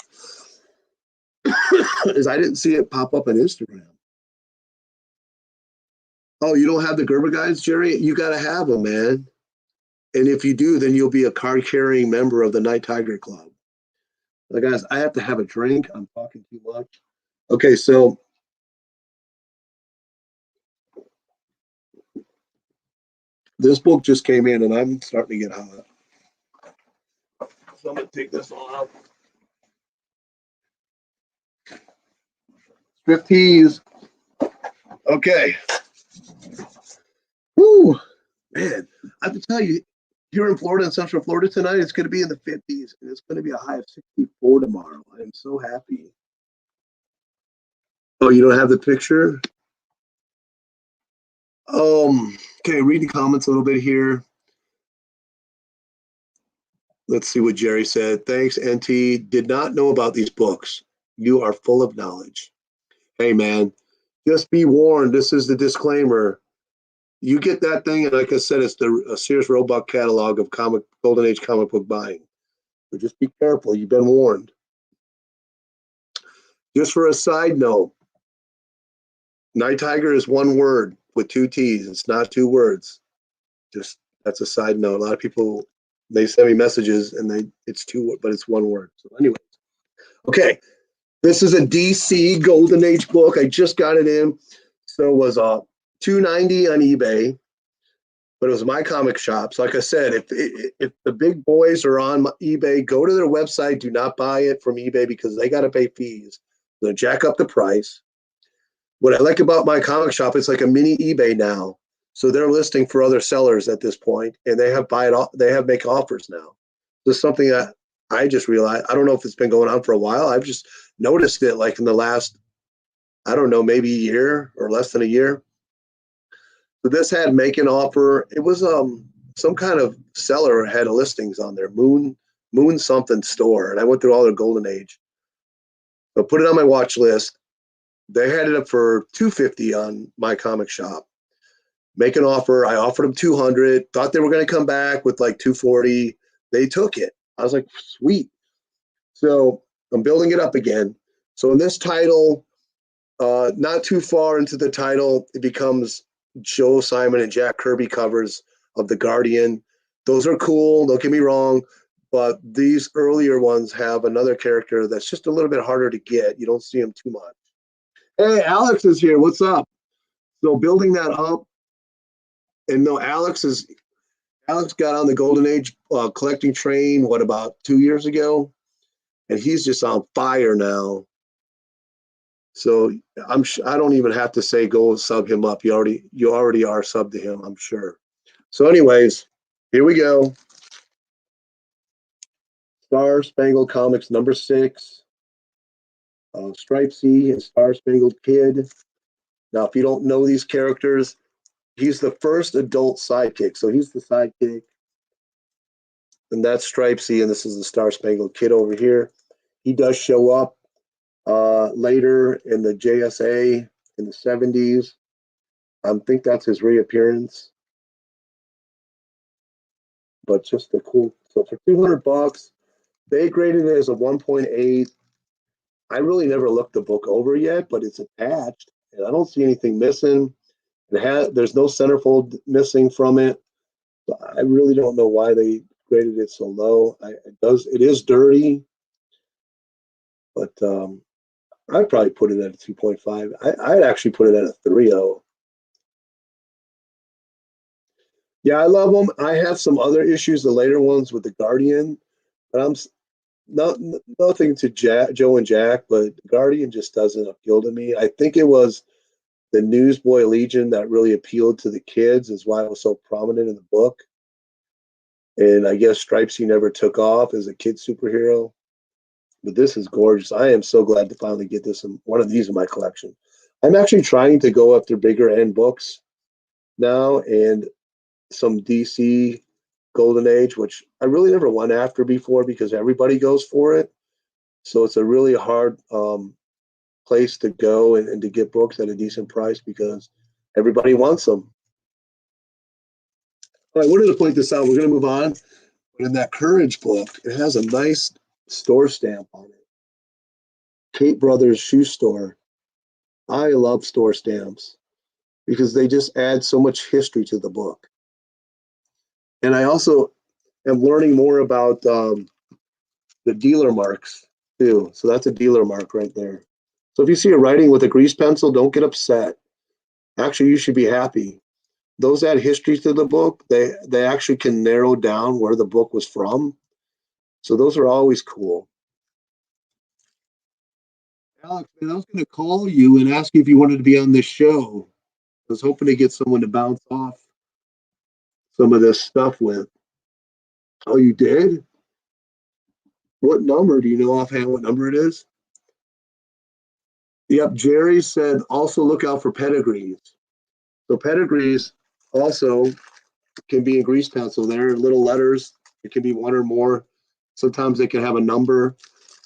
Because I didn't see it pop up on Instagram. Oh, you don't have the Gerber guides, Jerry? You got to have them, man. And if you do, then you'll be a card-carrying member of the Night Tiger Club. Now, guys, I have to have a drink. I'm talking too much. Okay, so this book just came in, and I'm starting to get hot. So I'm going to take this all out. 50s. Okay. Woo, man. I have to tell you, here in Florida and Central Florida tonight, it's going to be in the 50s, and it's going to be a high of 64 tomorrow. I am so happy. Oh, you don't have the picture? Okay, read the comments a little bit here. Let's see what Jerry said. Thanks, NT. Did not know about these books. You are full of knowledge. Hey, man, just be warned. This is the disclaimer. You get that thing, and like I said, it's the Sears Roebuck catalog of Golden Age comic book buying. So just be careful. You've been warned. Just for a side note, Night Tiger is one word with two T's. It's not two words. Just that's a side note. A lot of people, they send me messages and it's two, but it's one word. So anyway, okay. This is a DC Golden Age book. I just got it in. So it was $2.90 on eBay, but it was my comic shop. So like I said, if the big boys are on eBay, go to their website. Do not buy it from eBay because they got to pay fees. They'll jack up the price. What I like about my comic shop, it's like a mini eBay now. So they're listing for other sellers at this point, and they have make offers now. This is something that I just realized. I don't know if it's been going on for a while. I've just noticed it like in the last, I don't know, maybe a year or less than a year. So this had make an offer. It was some kind of seller had listings on there, Moon something store, and I went through all their Golden Age. So put it on my watch list. They had it up for $250 on my comic shop. Make an offer. I offered them $200. Thought they were going to come back with like $240. They took it. I was like, sweet. So I'm building it up again. So in this title, not too far into the title, it becomes Joe Simon and Jack Kirby covers of The Guardian. Those are cool. Don't get me wrong. But these earlier ones have another character that's just a little bit harder to get. You don't see him too much. Hey, Alex is here. What's up? So building that up, and no, Alex got on the Golden Age collecting train. What, about 2 years ago, and he's just on fire now. So I don't even have to say go sub him up. You already are sub to him, I'm sure. So, anyways, here we go. Star Spangled Comics number 6. Stripe C and Star Spangled Kid. Now, if you don't know these characters, he's the first adult sidekick. So he's the sidekick. and that's Stripesy, and this is the Star Spangled Kid over here. He does show up later in the JSA in the 70s. I think that's his reappearance. But just a cool. So for $200, they graded it as a 1.8. I really never looked the book over yet, but it's attached, and I don't see anything missing. There's no centerfold missing from it. So I really don't know why they graded it so low. It is dirty, but I'd probably put it at a 2.5. I'd actually put it at a 3.0. Yeah, I love them. I have some other issues, the later ones with the Guardian, but I'm not nothing to Joe and Jack, but Guardian just doesn't appeal to me. I think it was the Newsboy Legion that really appealed to the kids, is why it was so prominent in the book. And I guess Stripesy never took off as a kid superhero. But this is gorgeous. I am so glad to finally get one of these in my collection. I'm actually trying to go after bigger end books now, and some DC Golden Age, which I really never went after before because everybody goes for it. So it's a really hard place to go and to get books at a decent price because everybody wants them. All right, I wanted to point this out. We're going to move on. But in that Courage book, it has a nice store stamp on it. Kate Brothers Shoe Store. I love store stamps because they just add so much history to the book. And I also am learning more about the dealer marks too. So that's a dealer mark right there. So if you see a writing with a grease pencil, don't get upset. Actually, you should be happy. Those add history to the book. They actually can narrow down where the book was from. So those are always cool. Alex, man, I was going to call you and ask you if you wanted to be on this show. I was hoping to get someone to bounce off some of this stuff with. Oh, you did? What number? Do you know offhand what number it is? Yep, Jerry said also look out for pedigrees. So pedigrees also can be in grease pencil. They're little letters. It can be one or more. Sometimes they can have a number.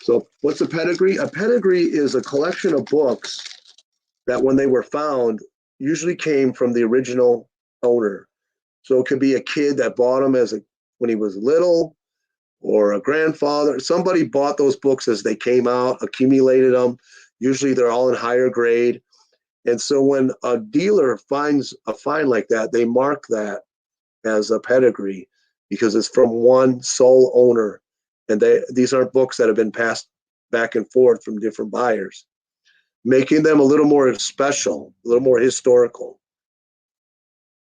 So what's a pedigree? A pedigree is a collection of books that when they were found usually came from the original owner. So it could be a kid that bought them when he was little, or a grandfather. Somebody bought those books as they came out, accumulated them. Usually they're all in higher grade. And so when a dealer finds a find like that, they mark that as a pedigree because it's from one sole owner. And these aren't books that have been passed back and forth from different buyers, making them a little more special, a little more historical.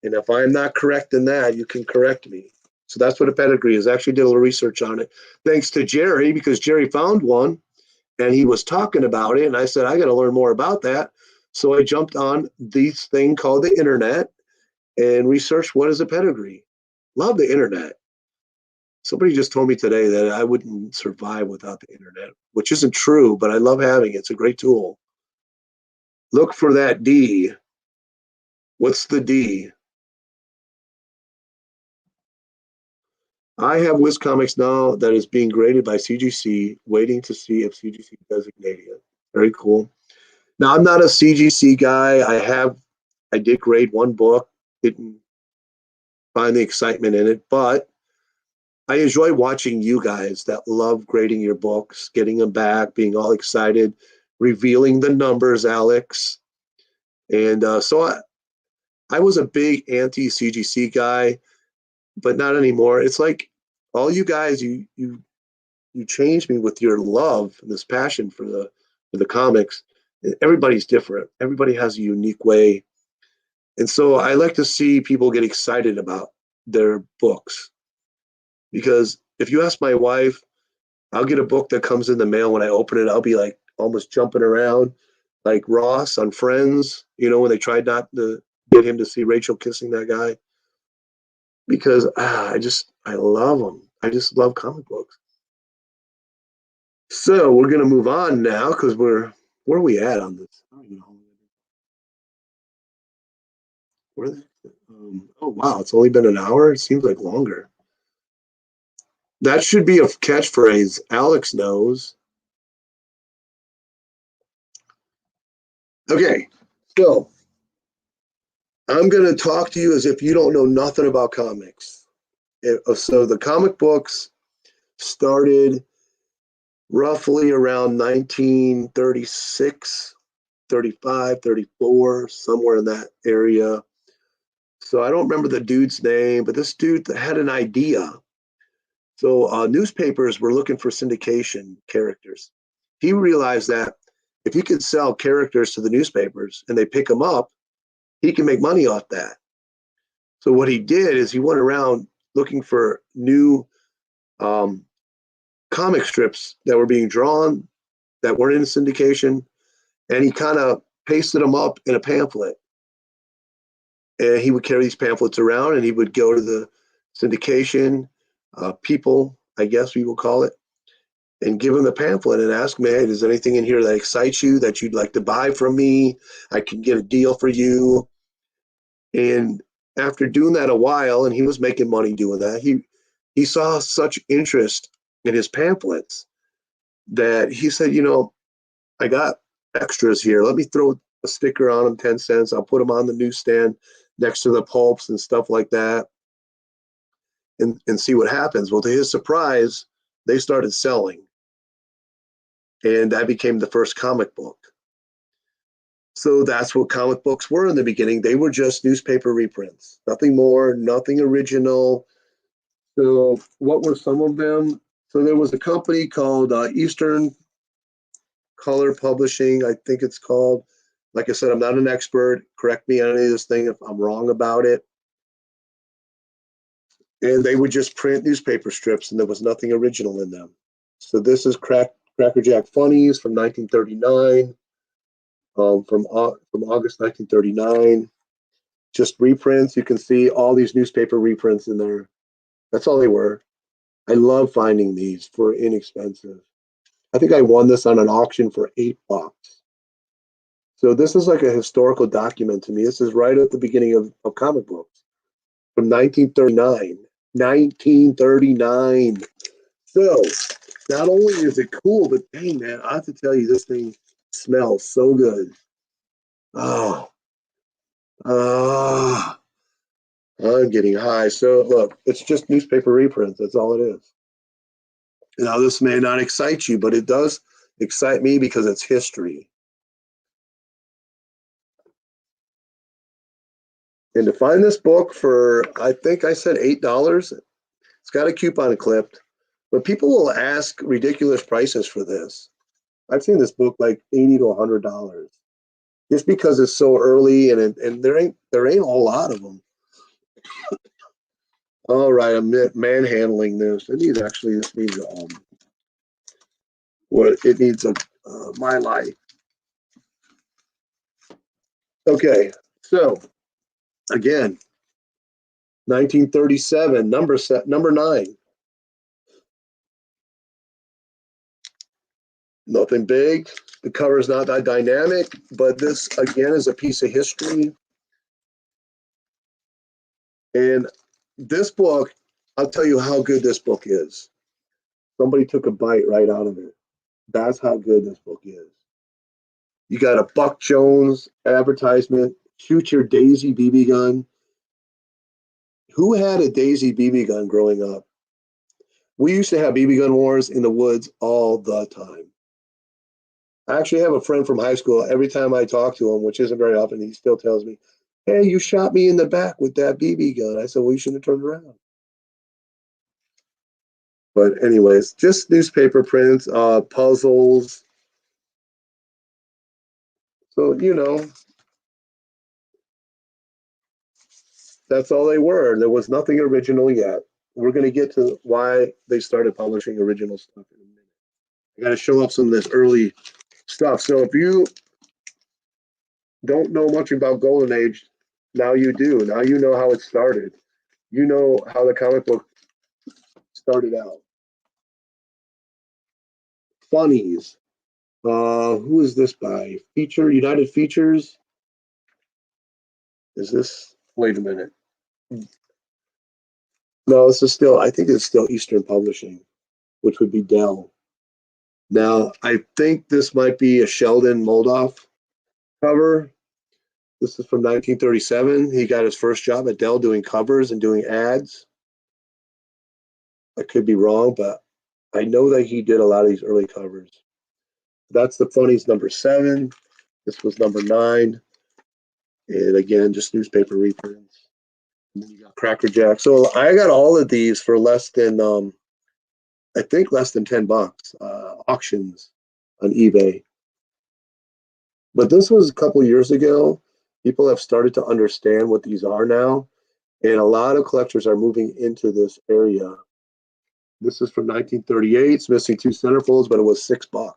And if I'm not correct in that, you can correct me. So that's what a pedigree is. I actually did a little research on it. Thanks to Jerry, because Jerry found one and he was talking about it. And I said, I got to learn more about that. So I jumped on this thing called the internet and researched what is a pedigree. Love the internet. Somebody just told me today that I wouldn't survive without the internet, which isn't true, but I love having it. It's a great tool. Look for that D. What's the D? I have Wiz Comics now that is being graded by CGC, waiting to see if CGC designates it. Very cool. Now, I'm not a CGC guy. I did grade one book, didn't find the excitement in it, but I enjoy watching you guys that love grading your books, getting them back, being all excited, revealing the numbers, Alex. And so I was a big anti-CGC guy, but not anymore. It's like all you guys, you changed me with your love and this passion for the comics. Everybody's different. Everybody has a unique way. And so I like to see people get excited about their books. Because if you ask my wife, I'll get a book that comes in the mail. When I open it, I'll be like almost jumping around, like Ross on Friends, when they tried not to get him to see Rachel kissing that guy. Because I love them. I just love comic books. So we're going to move on now because where are we at on this? I don't even know. Oh, wow. It's only been an hour. It seems like longer. That should be a catchphrase. Alex knows. Okay, so I'm going to talk to you as if you don't know nothing about comics. So the comic books started roughly around 1936, 35, 34, somewhere in that area. So I don't remember the dude's name, but this dude had an idea. So newspapers were looking for syndication characters. He realized that if he could sell characters to the newspapers and they pick them up, he can make money off that. So what he did is he went around looking for new comic strips that were being drawn that weren't in syndication, and he kind of pasted them up in a pamphlet. And he would carry these pamphlets around, and he would go to the syndication people, I guess we will call it, and give them the pamphlet and ask them, hey, is there anything in here that excites you that you'd like to buy from me? I can get a deal for you. And after doing that a while, and he was making money doing that, he saw such interest in his pamphlets that he said, I got extras here. Let me throw a sticker on them, 10 cents. I'll put them on the newsstand next to the pulps and stuff like that and see what happens. Well, to his surprise, they started selling. And that became the first comic book. So that's what comic books were in the beginning. They were just newspaper reprints, nothing more, nothing original. So what were some of them? So there was a company called Eastern Color Publishing, I think it's called. Like I said, I'm not an expert. Correct me on any of this thing if I'm wrong about it. And they would just print newspaper strips, and there was nothing original in them. So this is Cracker Jack Funnies from 1939, from August 1939. Just reprints. You can see all these newspaper reprints in there. That's all they were. I love finding these for inexpensive. I think I won this on an auction for $8. So this is like a historical document to me. This is right at the beginning of comic books from 1939. 1939. So not only is it cool, but dang, man, I have to tell you, this thing smells so good. Oh, I'm getting high. So look, it's just newspaper reprints. That's all it is. Now, this may not excite you, but it does excite me because it's history. And to find this book for, I think I said $8, it's got a coupon clipped, but people will ask ridiculous prices for this. I've seen this book like $80 to $100, just because it's so early and there ain't a whole lot of them. All right, I'm manhandling this. This needs my life. Okay, so again, 1937, number 9. Nothing big. The cover is not that dynamic, but this again is a piece of history. And this book, I'll tell you how good this book is. Somebody took a bite right out of it. That's how good this book is. You got a Buck Jones advertisement, shoot your Daisy BB gun. Who had a Daisy BB gun growing up? We used to have BB gun wars in the woods all the time. I actually have a friend from high school. Every time I talk to him, which isn't very often, he still tells me, hey, you shot me in the back with that BB gun. I said, well, you shouldn't have turned around. But anyways, just newspaper prints, puzzles. So, that's all they were. There was nothing original yet. We're going to get to why they started publishing original stuff in a minute. I got to show off some of this early stuff. So if you don't know much about Golden Age, now you do. Now you know how it started. You know how the comic book started out. Funnies. Who is this by? United Features. Is this? Wait a minute. No, this is still, I think it's still Eastern Publishing, which would be Dell. Now, I think this might be a Sheldon Moldoff cover. This is from 1937. He got his first job at Dell doing covers and doing ads. I could be wrong, but I know that he did a lot of these early covers. That's the Funnies #7. This was #9. And again, just newspaper reprints. And then you got Cracker Jack. So I got all of these for less than, I think less than $10, auctions on eBay. But this was a couple years ago. People have started to understand what these are now. And a lot of collectors are moving into this area. This is from 1938. It's missing 2 centerfolds, but it was $6.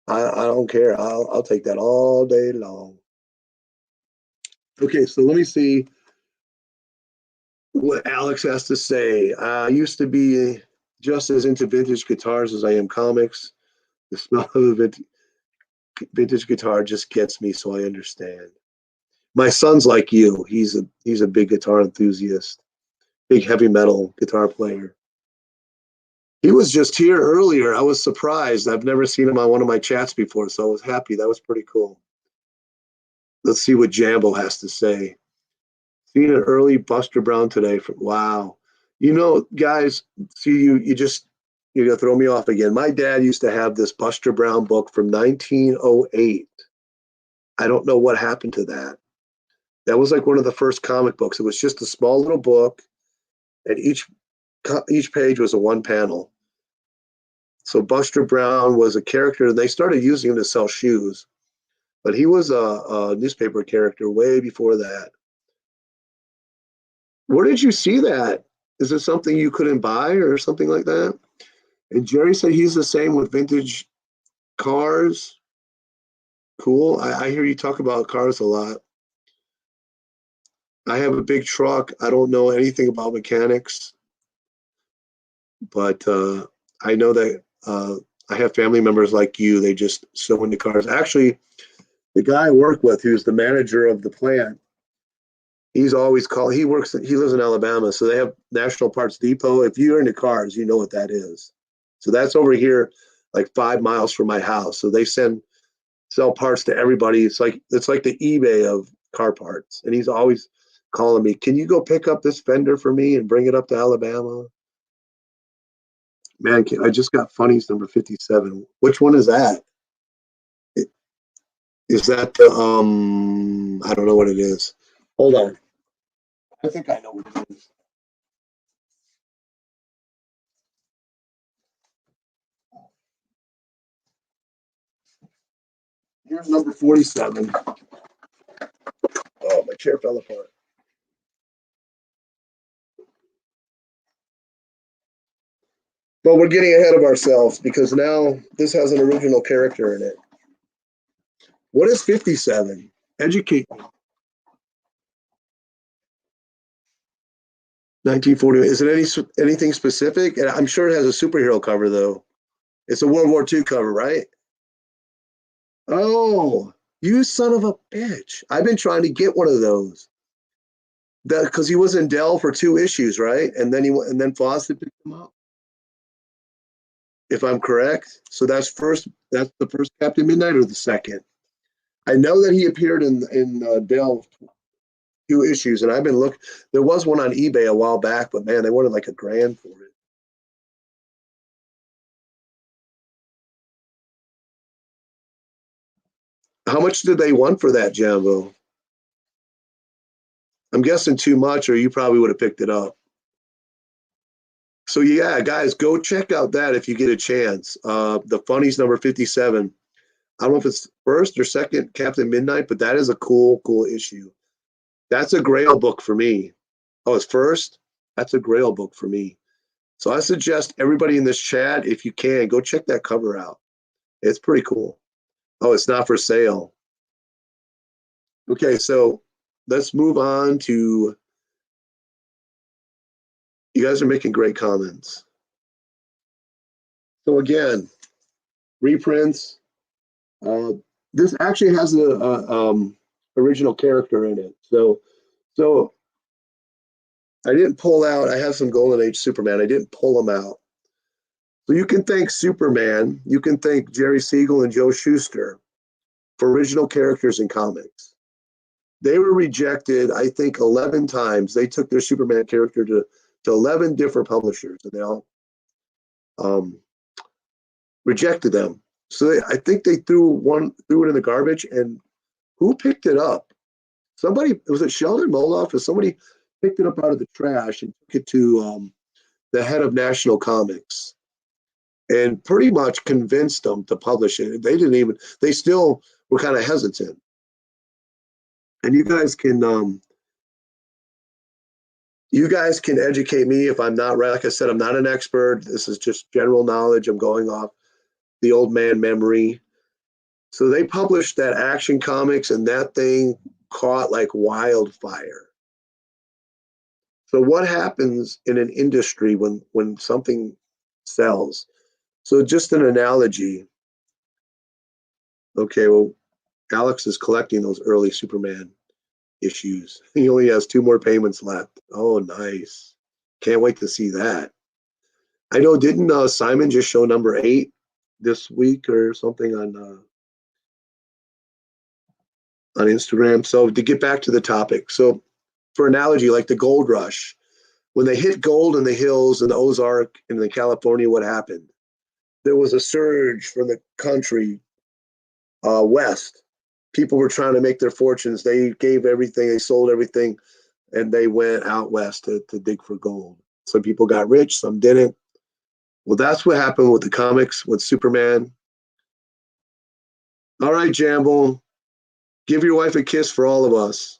I don't care. I'll take that all day long. Okay, so let me see what Alex has to say. I used to be just as into vintage guitars as I am comics. The smell of a vintage guitar just gets me, so I understand. My son's like you. He's a big guitar enthusiast, big heavy metal guitar player. He was just here earlier. I was surprised. I've never seen him on one of my chats before, so I was happy. That was pretty cool. Let's see what Jambo has to say. Seen an early Buster Brown today. Wow. You know, guys, see, you're gonna throw me off again. My dad used to have this Buster Brown book from 1908. I don't know what happened to that. That was like one of the first comic books. It was just a small little book, and each page was a one panel. So Buster Brown was a character, and they started using him to sell shoes. But he was a newspaper character way before that. Where did you see that? Is it something you couldn't buy or something like that? And Jerry said he's the same with vintage cars. Cool. I hear you talk about cars a lot. I have a big truck. I don't know anything about mechanics, but I know that I have family members like you. They just so into cars. Actually, the guy I work with, who's the manager of the plant, he's always called. He lives in Alabama, so they have National Parts Depot. If you're into cars, you know what that is. So that's over here, like 5 miles from my house. So they sell parts to everybody. It's like the eBay of car parts. And he's always calling me, "Can you go pick up this fender for me and bring it up to Alabama?" Man, I just got Funnies #57. Which one is that? Is that the I don't know what it is. Hold on. I think I know what it is. Here's #47. Oh, my chair fell apart. But we're getting ahead of ourselves because now this has an original character in it. What is 57? Educate me. 1940. Is it anything specific? And I'm sure it has a superhero cover though. It's a World War II cover, right? Oh, you son of a bitch! I've been trying to get one of those. That because he was in Dell for 2 issues, right? And then Fawcett picked him up, if I'm correct. So that's first. That's the first Captain Midnight or the second. I know that he appeared in Dell 2 issues, and I've been looking. There was one on eBay a while back, but man, they wanted like $1,000 for it. How much did they want for that, Jambo? I'm guessing too much, or you probably would have picked it up. So yeah, guys, go check out that if you get a chance. The Funnies #57. I don't know if it's first or second Captain Midnight, but that is a cool, cool issue. That's a Grail book for me. Oh, it's first? That's a Grail book for me. So I suggest everybody in this chat, if you can, go check that cover out. It's pretty cool. Oh, it's not for sale. Okay, so let's move on to, you guys are making great comments. So again, reprints. This actually has a original character in it. So I didn't pull out. I have some Golden Age Superman. I didn't pull them out. So you can thank Superman. You can thank Jerry Siegel and Joe Shuster for original characters in comics. They were rejected, I think, 11 times. They took their Superman character to 11 different publishers, and they all rejected them. So I think they threw it in the garbage, and who picked it up? Somebody, was it Sheldon Moloff, or somebody picked it up out of the trash and took it to the head of National Comics and pretty much convinced them to publish it. They still were kind of hesitant. And you guys can educate me if I'm not right. Like I said, I'm not an expert. This is just general knowledge. I'm going off the old man memory. So they published that Action Comics, and that thing caught like wildfire. So what happens in an industry when something sells? So just an analogy. Okay, well, Alex is collecting those early Superman issues. He only has 2 more payments left. Oh, nice. Can't wait to see that. I know, didn't Simon just show number 8 this week or something on Instagram? So to get back to the topic, so for analogy, like the gold rush, when they hit gold in the hills in the Ozark and in California, what happened? There was a surge from the country west. People were trying to make their fortunes. They gave everything, they sold everything, and they went out west to dig for gold. Some people got rich, some didn't. Well, that's what happened with the comics, with Superman. All right, Jamble, give your wife a kiss for all of us.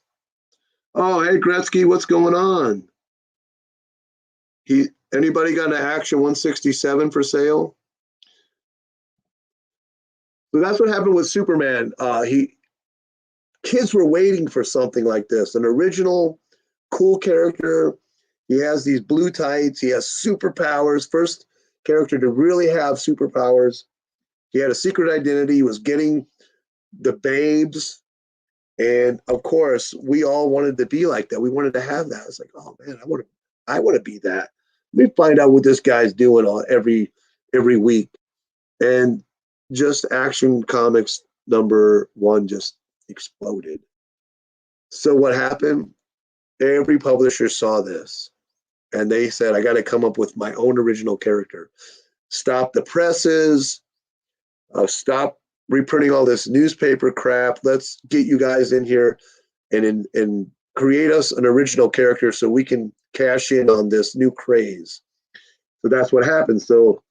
Oh, hey, Gretzky, what's going on? Anybody got an Action 167 for sale? So that's what happened with Superman. Kids were waiting for something like this, an original, cool character. He has these blue tights. He has superpowers. First character to really have superpowers. He had a secret identity. He was getting the babes. And of course, we all wanted to be like that. We wanted to have that. It's like, oh man, I want to be that. Let me find out what this guy's doing every week. And just Action Comics #1 just exploded. So what happened? Every publisher saw this, and they said, I got to come up with my own original character. Stop the presses. Stop reprinting all this newspaper crap. Let's get you guys in here and create us an original character so we can cash in on this new craze. So that's what happened. So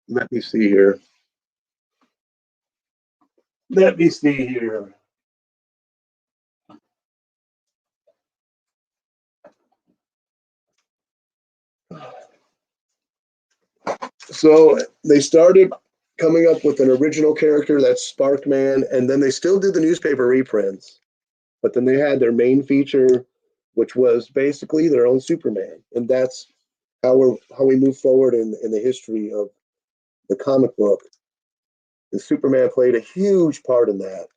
let me see here. So they started coming up with an original character, that's Sparkman, and then they still did the newspaper reprints, but then they had their main feature, which was basically their own Superman, and that's how we move forward in the history of the comic book. And Superman played a huge part in that.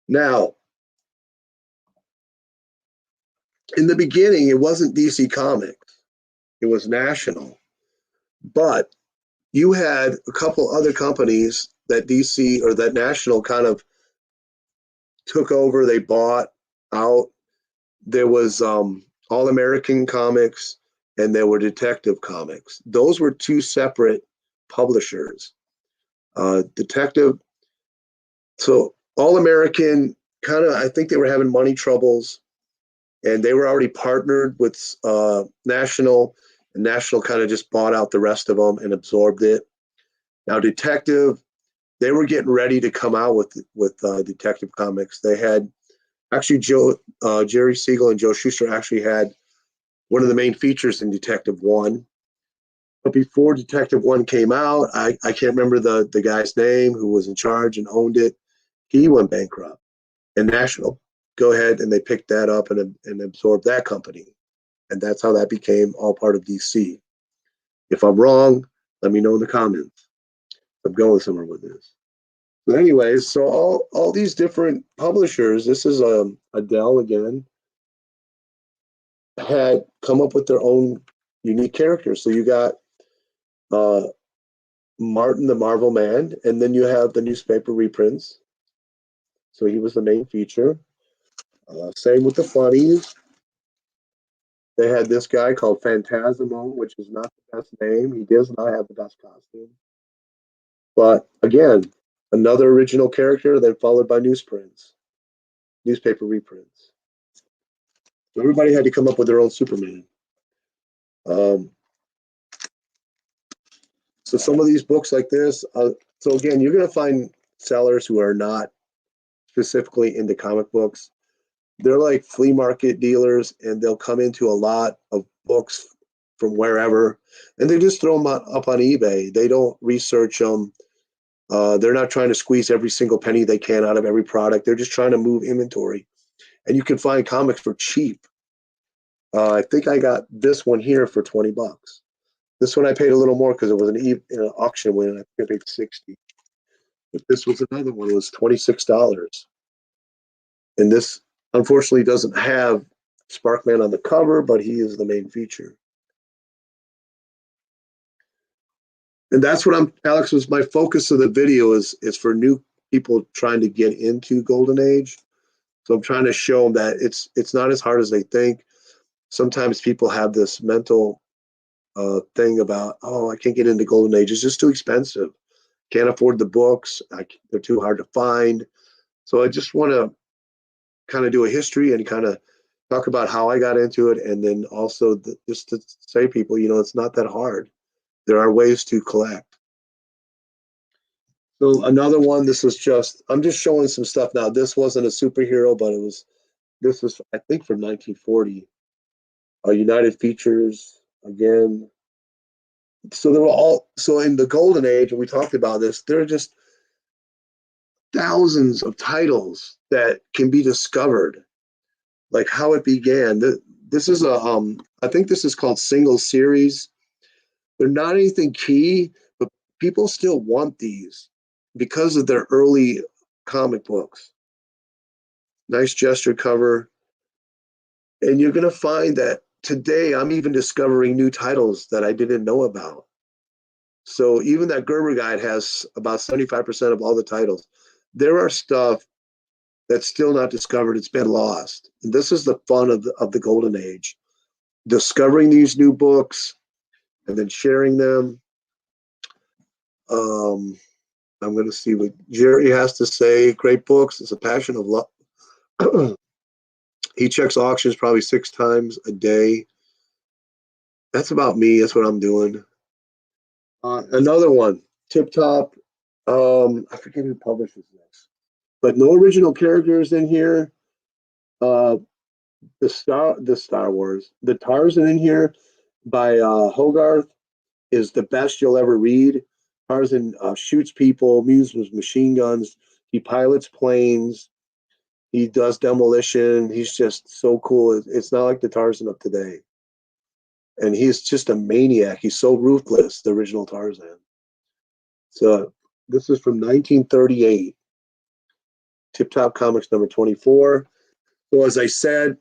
Now, in the beginning, it wasn't DC Comics; it was National, but you had a couple other companies that DC or that National kind of took over. They bought out. There was All American Comics and there were Detective Comics. Those were 2 separate publishers. Detective, so All American kind of, I think they were having money troubles, and they were already partnered with National, and National kind of just bought out the rest of them and absorbed it. Now Detective, they were getting ready to come out with Detective Comics. They had actually Jerry Siegel and Joe Shuster actually had one of the main features in Detective 1. But before Detective 1 came out, I can't remember the guy's name who was in charge and owned it. He went bankrupt. And National, go ahead, and they picked that up and absorbed that company. And that's how that became all part of DC. If I'm wrong, let me know in the comments. I'm going somewhere with this. But anyways, so all these different publishers, this is Adele again. had come up with their own unique characters. So you got uh, Martin the Marvel Man, and then you have the newspaper reprints. So he was the main feature. Same with the funnies. They had this guy called Phantasmo, which is not the best name. He does not have the best costume. But again, another original character, then followed by newsprints, newspaper reprints. So everybody had to come up with their own Superman. Um, so some of these books like this, so again, you're going to find sellers who are not specifically into comic books. They're like flea market dealers, and they'll come into a lot of books from wherever, and they just throw them up on eBay. They don't research them. They're not trying to squeeze every single penny they can out of every product. They're just trying to move inventory. And you can find comics for cheap. I think I got this one here for 20 bucks. This one I paid a little more because it was an auction win. I think I paid 60. But this was another one. It was $26. And this unfortunately doesn't have Sparkman on the cover, but he is the main feature. And that's what Alex, was my focus of the video is for new people trying to get into Golden Age. So I'm trying to show them that it's not as hard as they think. Sometimes people have this mental thing about, oh, I can't get into Golden Age. It's just too expensive. Can't afford the books. They're too hard to find. So I just want to kind of do a history and kind of talk about how I got into it. And then also just to say people, it's not that hard. There are ways to collect. So another one, I'm just showing some stuff now. This wasn't a superhero, but this was, I think, from 1940. United Features, again. So so in the Golden Age, and we talked about this, there are just thousands of titles that can be discovered, like how it began. This is I think this is called single series. They're not anything key, but people still want these because of their early comic books. Nice gesture cover. And you're going to find that today I'm even discovering new titles that I didn't know about. So even that Gerber guide has about 75% of all the titles. There are stuff that's still not discovered. It's been lost. And this is the fun of the Golden Age. Discovering these new books and then sharing them. I'm going to see what Jerry has to say. Great books. It's a passion of love. He checks auctions probably 6 times a day. That's about me. That's what I'm doing. Another one, Tip Top. I forget who publishes this, but no original characters in here. The Star Wars, the Tarzan in here by Hogarth is the best you'll ever read. Tarzan shoots people, uses machine guns. He pilots planes. He does demolition. He's just so cool. It's not like the Tarzan of today. And he's just a maniac. He's so ruthless, the original Tarzan. So this is from 1938. Tip Top Comics number 24. So as I said,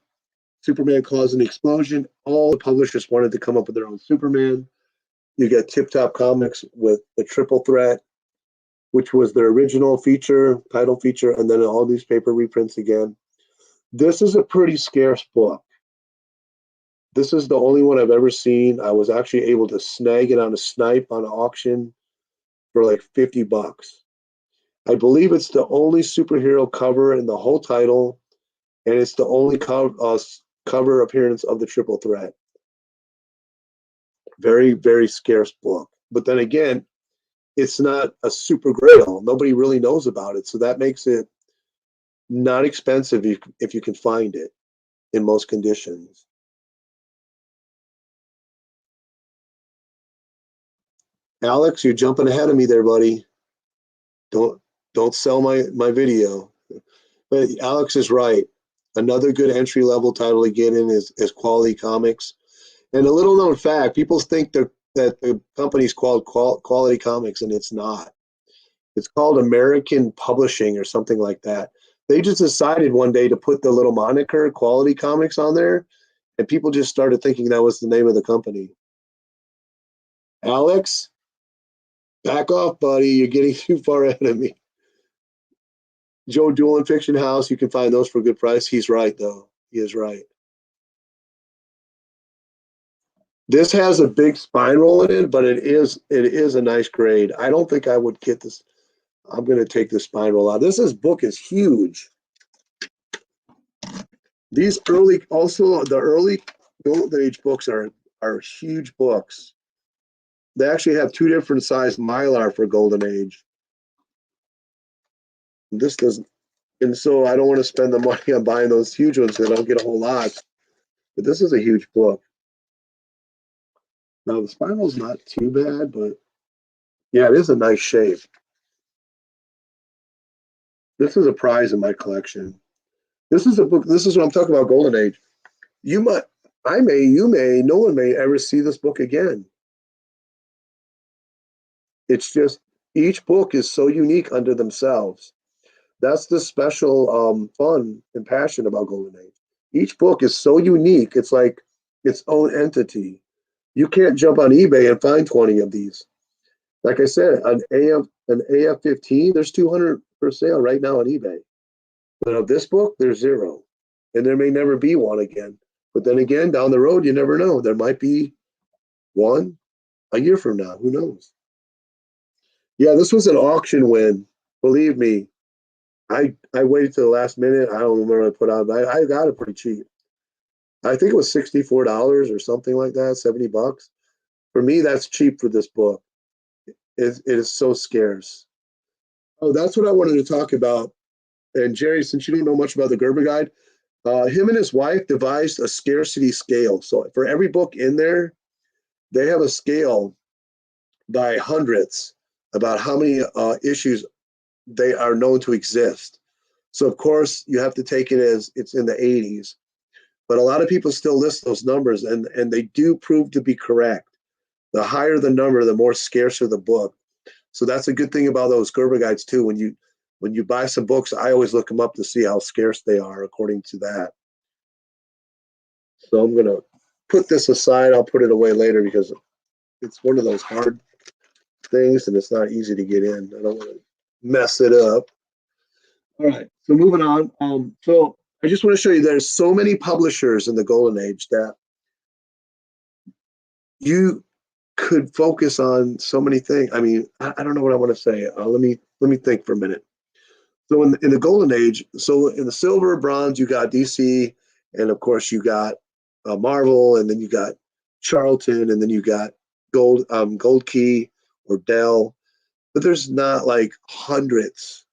Superman caused an explosion. All the publishers wanted to come up with their own Superman. You get Tip Top Comics with the Triple Threat, which was their original title feature, and then all newspaper reprints again. This is a pretty scarce book. This is the only one I've ever seen. I was actually able to snag it on a snipe on an auction for like 50 bucks. I believe it's the only superhero cover in the whole title, and it's the only cover appearance of the Triple Threat. Very, very scarce book. But then again, it's not a super grail. Nobody really knows about it. So that makes it not expensive if you can find it in most conditions. Alex, you're jumping ahead of me there, buddy. Don't sell my video. But Alex is right. Another good entry level title to get in is Quality Comics. And a little known fact: people think that the company's called Quality Comics, and it's not. It's called American Publishing or something like that. They just decided one day to put the little moniker Quality Comics on there, and people just started thinking that was the name of the company. Alex, back off, buddy. You're getting too far ahead of me. Joe Doolin Fiction House, you can find those for a good price. He's right, though. He is right. This has a big spine roll in it, but it is a nice grade. I don't think I would get this. I'm going to take the spine roll out. This book is huge. These early, also the early Golden Age books are huge books. They actually have two different size Mylar for Golden Age. This doesn't, and so I don't want to spend the money on buying those huge ones because I don't get a whole lot. But this is a huge book. Now the spinal's not too bad, but yeah, it is a nice shape. This is a prize in my collection. This is a book. This is what I'm talking about. Golden Age. You might, I may, you may, no one may ever see this book again. It's just each book is so unique unto themselves. That's the special fun and passion about Golden Age. Each book is so unique. It's like its own entity. You can't jump on eBay and find 20 of these. Like I said, an AF-15, there's 200 for sale right now on eBay. But of this book, there's 0. And there may never be one again. But then again, down the road, you never know. There might be one a year from now. Who knows? Yeah, this was an auction win. Believe me, I waited to the last minute. I don't remember what I put out. I got it pretty cheap. I think it was $64 or something like that, $70. For me, that's cheap for this book. It is so scarce. Oh, that's what I wanted to talk about. And Jerry, since you don't know much about the Gerber Guide, him and his wife devised a scarcity scale. So for every book in there, they have a scale by hundreds about how many issues they are known to exist. So of course, you have to take it as it's in the 80s. But a lot of people still list those numbers, and they do prove to be correct. The higher the number, the more scarcer the book. So that's a good thing about those Gerber Guides too. When you buy some books, I always look them up to see how scarce they are according to that. So I'm going to put this aside. I'll put it away later because it's one of those hard things and it's not easy to get in. I don't want to mess it up. All right, so moving on. So I just want to show you there's so many publishers in the Golden Age that you could focus on so many things. I mean, I don't know what I want to say. Let me think for a minute. So in the Golden Age, so in the silver, bronze, you got DC, and of course you got Marvel, and then you got Charlton, and then you got Gold Key or Dell. But there's not like hundreds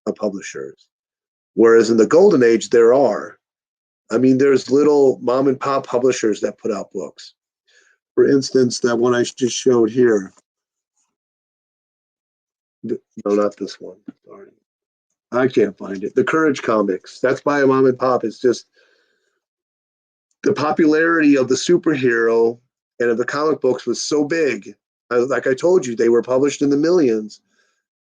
of publishers. Whereas in the Golden Age, there are. I mean, there's little mom and pop publishers that put out books. For instance, that one I just showed here. No, not this one. Sorry. I can't find it. The Courage Comics. That's by a mom and pop. It's just the popularity of the superhero and of the comic books was so big. Like I told you, they were published in the millions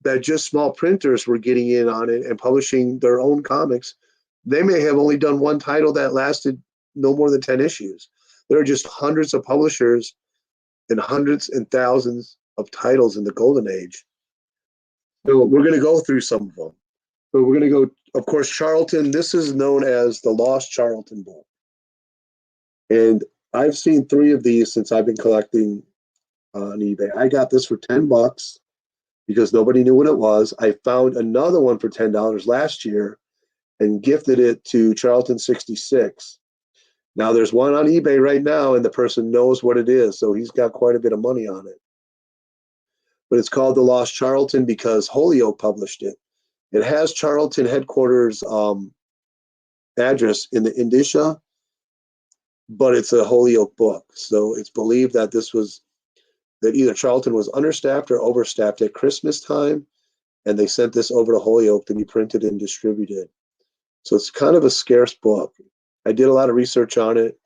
that just small printers were getting in on it and publishing their own comics. They may have only done one title that lasted no more than 10 issues. There are just hundreds of publishers and hundreds and thousands of titles in the Golden Age. So we're going to go through some of them. So we're going to go, of course, Charlton. This is known as the Lost Charlton book. And I've seen 3 of these since I've been collecting on eBay. I got this for $10 because nobody knew what it was. I found another one for $10 last year and gifted it to Charlton 66. Now there's one on eBay right now and the person knows what it is. So he's got quite a bit of money on it. But it's called The Lost Charlton because Holyoke published it. It has Charlton headquarters address in the indicia, but it's a Holyoke book. So it's believed that that either Charlton was understaffed or overstaffed at Christmas time, and they sent this over to Holyoke to be printed and distributed. So it's kind of a scarce book. I did a lot of research on it.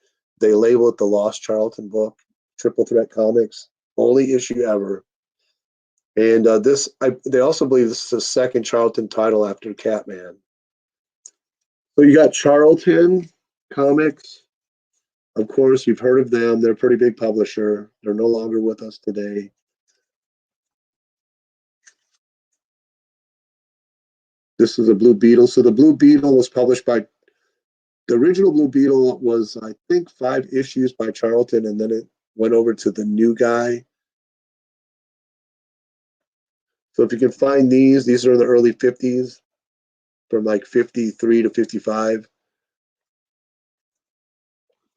They label it the Lost Charlton book, Triple Threat Comics, only issue ever. And they also believe this is the second Charlton title after Catman. So you got Charlton Comics. Of course, you've heard of them. They're a pretty big publisher. They're no longer with us today. This is a Blue Beetle. So the Blue Beetle was published by the original Blue Beetle was, I think, 5 issues by Charlton, and then it went over to the new guy. So if you can find these are in the early 50s, from like 53 to 55.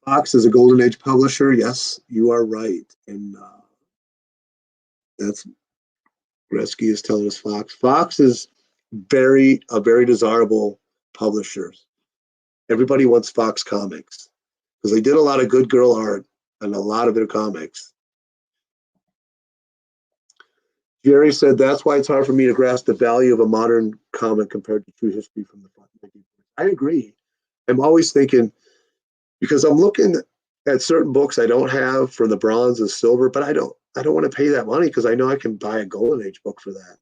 Fox is a Golden Age publisher. Yes, you are right. And that's Gretzky is telling us Fox. Fox is a very desirable publisher. Everybody wants Fox Comics because they did a lot of good girl art and a lot of their comics. Jerry said that's why it's hard for me to grasp the value of a modern comic compared to true history from the front. I agree. I'm always thinking because I'm looking at certain books I don't have for the bronze and silver, but I don't want to pay that money because I know I can buy a Golden Age book for that.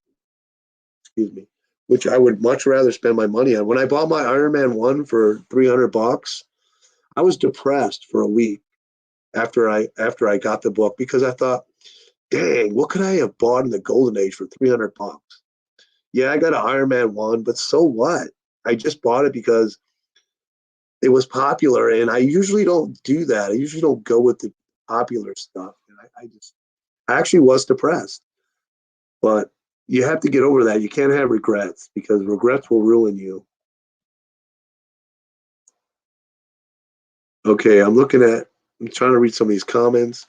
Excuse me, which I would much rather spend my money on. When I bought my Iron Man 1 for $300, I was depressed for a week after I got the book because I thought, dang, what could I have bought in the Golden Age for $300? Yeah, I got an Iron Man 1, but so what? I just bought it because it was popular, and I usually don't do that. I usually don't go with the popular stuff. And I actually was depressed, but you have to get over that. You can't have regrets because regrets will ruin you. Okay, I'm trying to read some of these comments.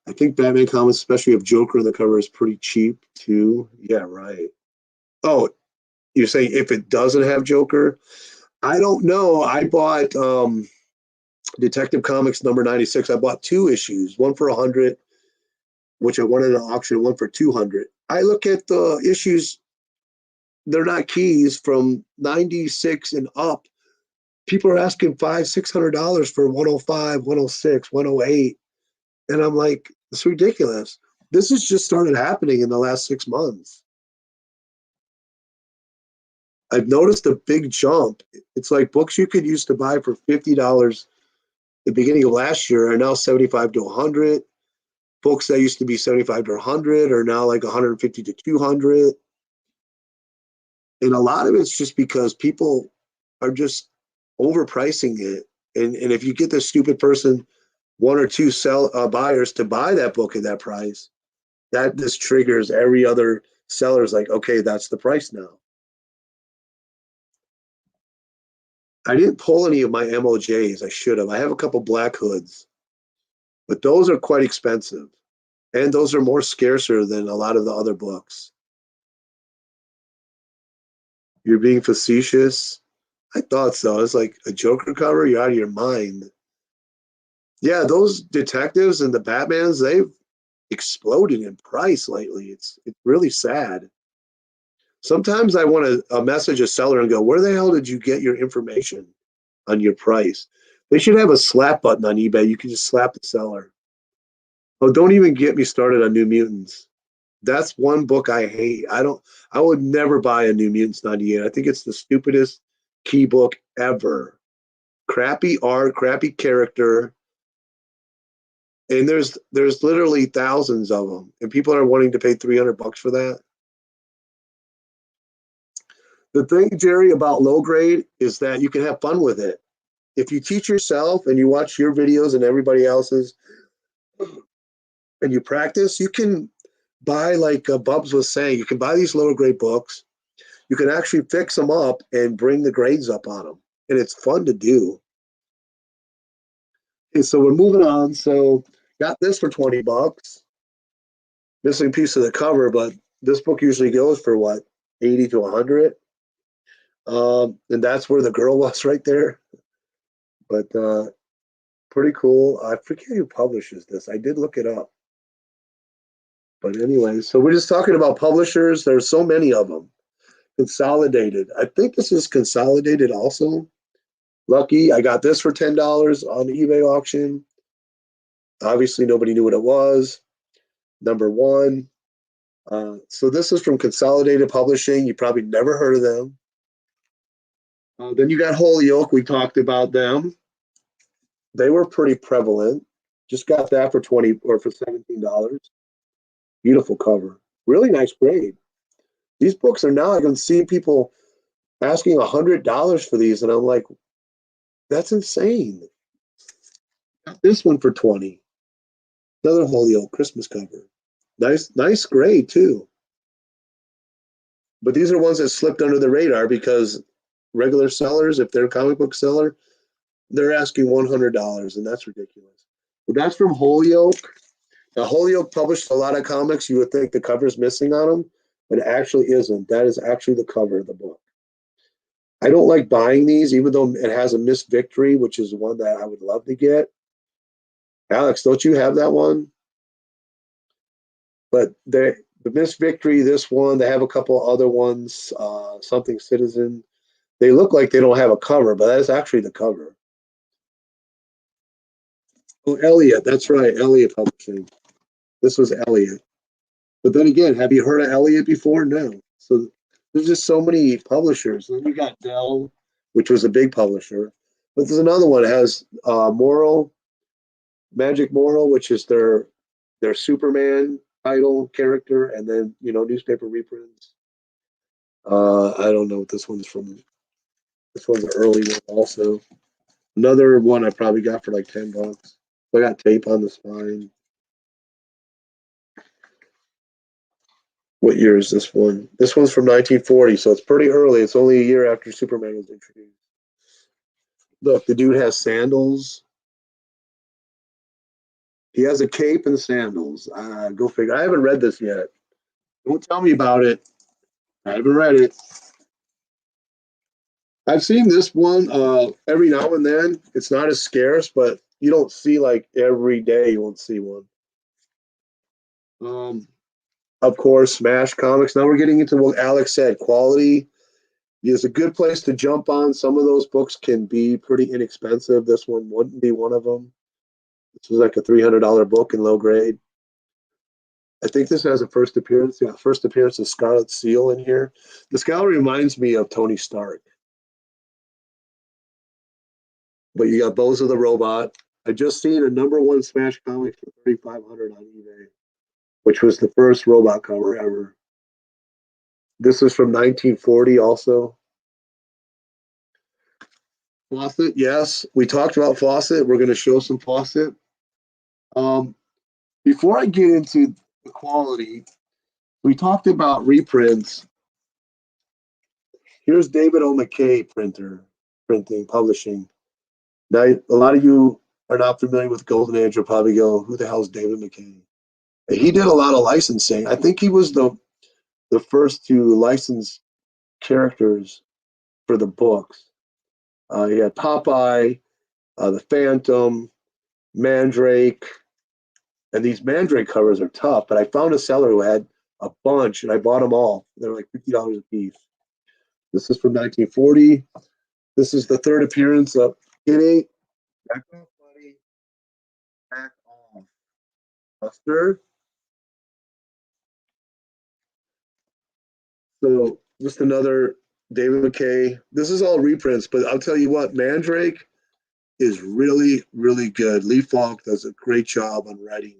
I think Batman comics, especially of Joker on the cover, is pretty cheap too. Yeah, right. Oh, you're saying if it doesn't have Joker? I don't know. I bought Detective Comics number 96. I bought 2 issues, one for 100, which I wanted at an auction, one for 200. I look at the issues, they're not keys from 96 and up. People are asking $500-$600 for 105, 106, 108. And I'm like, it's ridiculous. This has just started happening in the last 6 months. I've noticed a big jump. It's like books you could used to buy for $50 the beginning of last year are now 75 to 100. Books that used to be 75 to 100 are now like 150 to 200. And a lot of it's just because people are just overpricing it. And if you get this stupid person, one or two buyers to buy that book at that price, that just triggers every other seller's like, okay, that's the price now. I didn't pull any of my MOJs. I should have. I have a couple Black Hoods, but those are quite expensive. And those are more scarcer than a lot of the other books. You're being facetious. I thought so. It's like a Joker cover. You're out of your mind. Yeah, those detectives and the Batmans, they've exploded in price lately. It's really sad. Sometimes I want to message a seller and go, where the hell did you get your information on your price? They should have a slap button on eBay. You can just slap the seller. Oh, don't even get me started on New Mutants. That's one book I hate. I would never buy a New Mutants 98. I think it's the stupidest key book ever. Crappy art, crappy character. And there's literally thousands of them. And people are wanting to pay $300 for that. The thing, Jerry, about low grade is that you can have fun with it. If you teach yourself and you watch your videos and everybody else's and you practice, you can buy, like Bubs was saying, you can buy these lower grade books. You can actually fix them up and bring the grades up on them. And it's fun to do. Okay, so we're moving on. So got this for $20. Missing piece of the cover, but this book usually goes for what, 80 to 100. And that's where the girl was right there. But pretty cool. I forget who publishes this. I did look it up. But anyway, so we're just talking about publishers. There's so many of them. Consolidated. I think this is Consolidated also. Lucky. I got this for $10 on the eBay auction. Obviously, nobody knew what it was. Number 1. So this is from Consolidated Publishing. You probably never heard of them. Then you got Holyoke. We talked about them. They were pretty prevalent. Just got that for 20 or for $17. Beautiful cover. Really nice grade. These books are now, I can see people asking $100 for these, and I'm like, that's insane. Got this one for 20. Another Holyoke Christmas cover. Nice grade too. But these are ones that slipped under the radar because regular sellers, if they're a comic book seller, they're asking $100, and that's ridiculous. But that's from Holyoke. Now, Holyoke published a lot of comics. You would think the cover's missing on them, but it actually isn't. That is actually the cover of the book. I don't like buying these, even though it has a Miss Victory, which is one that I would love to get. Alex, don't you have that one? But the Miss Victory, this one, they have a couple other ones, Something Citizen. They look like they don't have a cover, but that is actually the cover. Oh, Elliot, that's right, Elliot Publishing. This was Elliot. But then again, have you heard of Elliot before? No. So there's just so many publishers. Then you got Dell, which was a big publisher. But there's another one that has Magic Moral, which is their Superman title character, and then newspaper reprints. I don't know what this one's from. This one's an early one also. Another one I probably got for like $10. I got tape on the spine. What year is this one? This one's from 1940, so it's pretty early. It's only a year after Superman was introduced. Look, the dude has sandals. He has a cape and sandals. Go figure. I haven't read this yet. Don't tell me about it. I haven't read it. I've seen this one every now and then. It's not as scarce, but you don't see like every day. You won't see one. Of course, Smash Comics. Now we're getting into what Alex said. Quality is a good place to jump on. Some of those books can be pretty inexpensive. This one wouldn't be one of them. This was like a $300 book in low grade. I think this has a first appearance. Yeah, first appearance of Scarlet Seal in here. This guy reminds me of Tony Stark. But you got Bozo the Robot. I just seen a #1 Smash comic for $3,500 on eBay, which was the first robot cover ever. This is from 1940 also. Fawcett, yes. We talked about Fawcett. We're going to show some Fawcett. Before I get into the quality, we talked about reprints. Here's David O. McKay printing, publishing. Now, a lot of you are not familiar with Golden Age. You'll probably go, who the hell is David McKay? And he did a lot of licensing. I think he was the first to license characters for the books. He had Popeye, the Phantom, Mandrake, and these Mandrake covers are tough. But I found a seller who had a bunch, and I bought them all. They're like $50 a piece. This is from 1940. This is the third appearance of Kitty. Back off, buddy. Back off. Buster. So just another David McKay. This is all reprints, but I'll tell you what, Mandrake is really, really good. Lee Falk does a great job on writing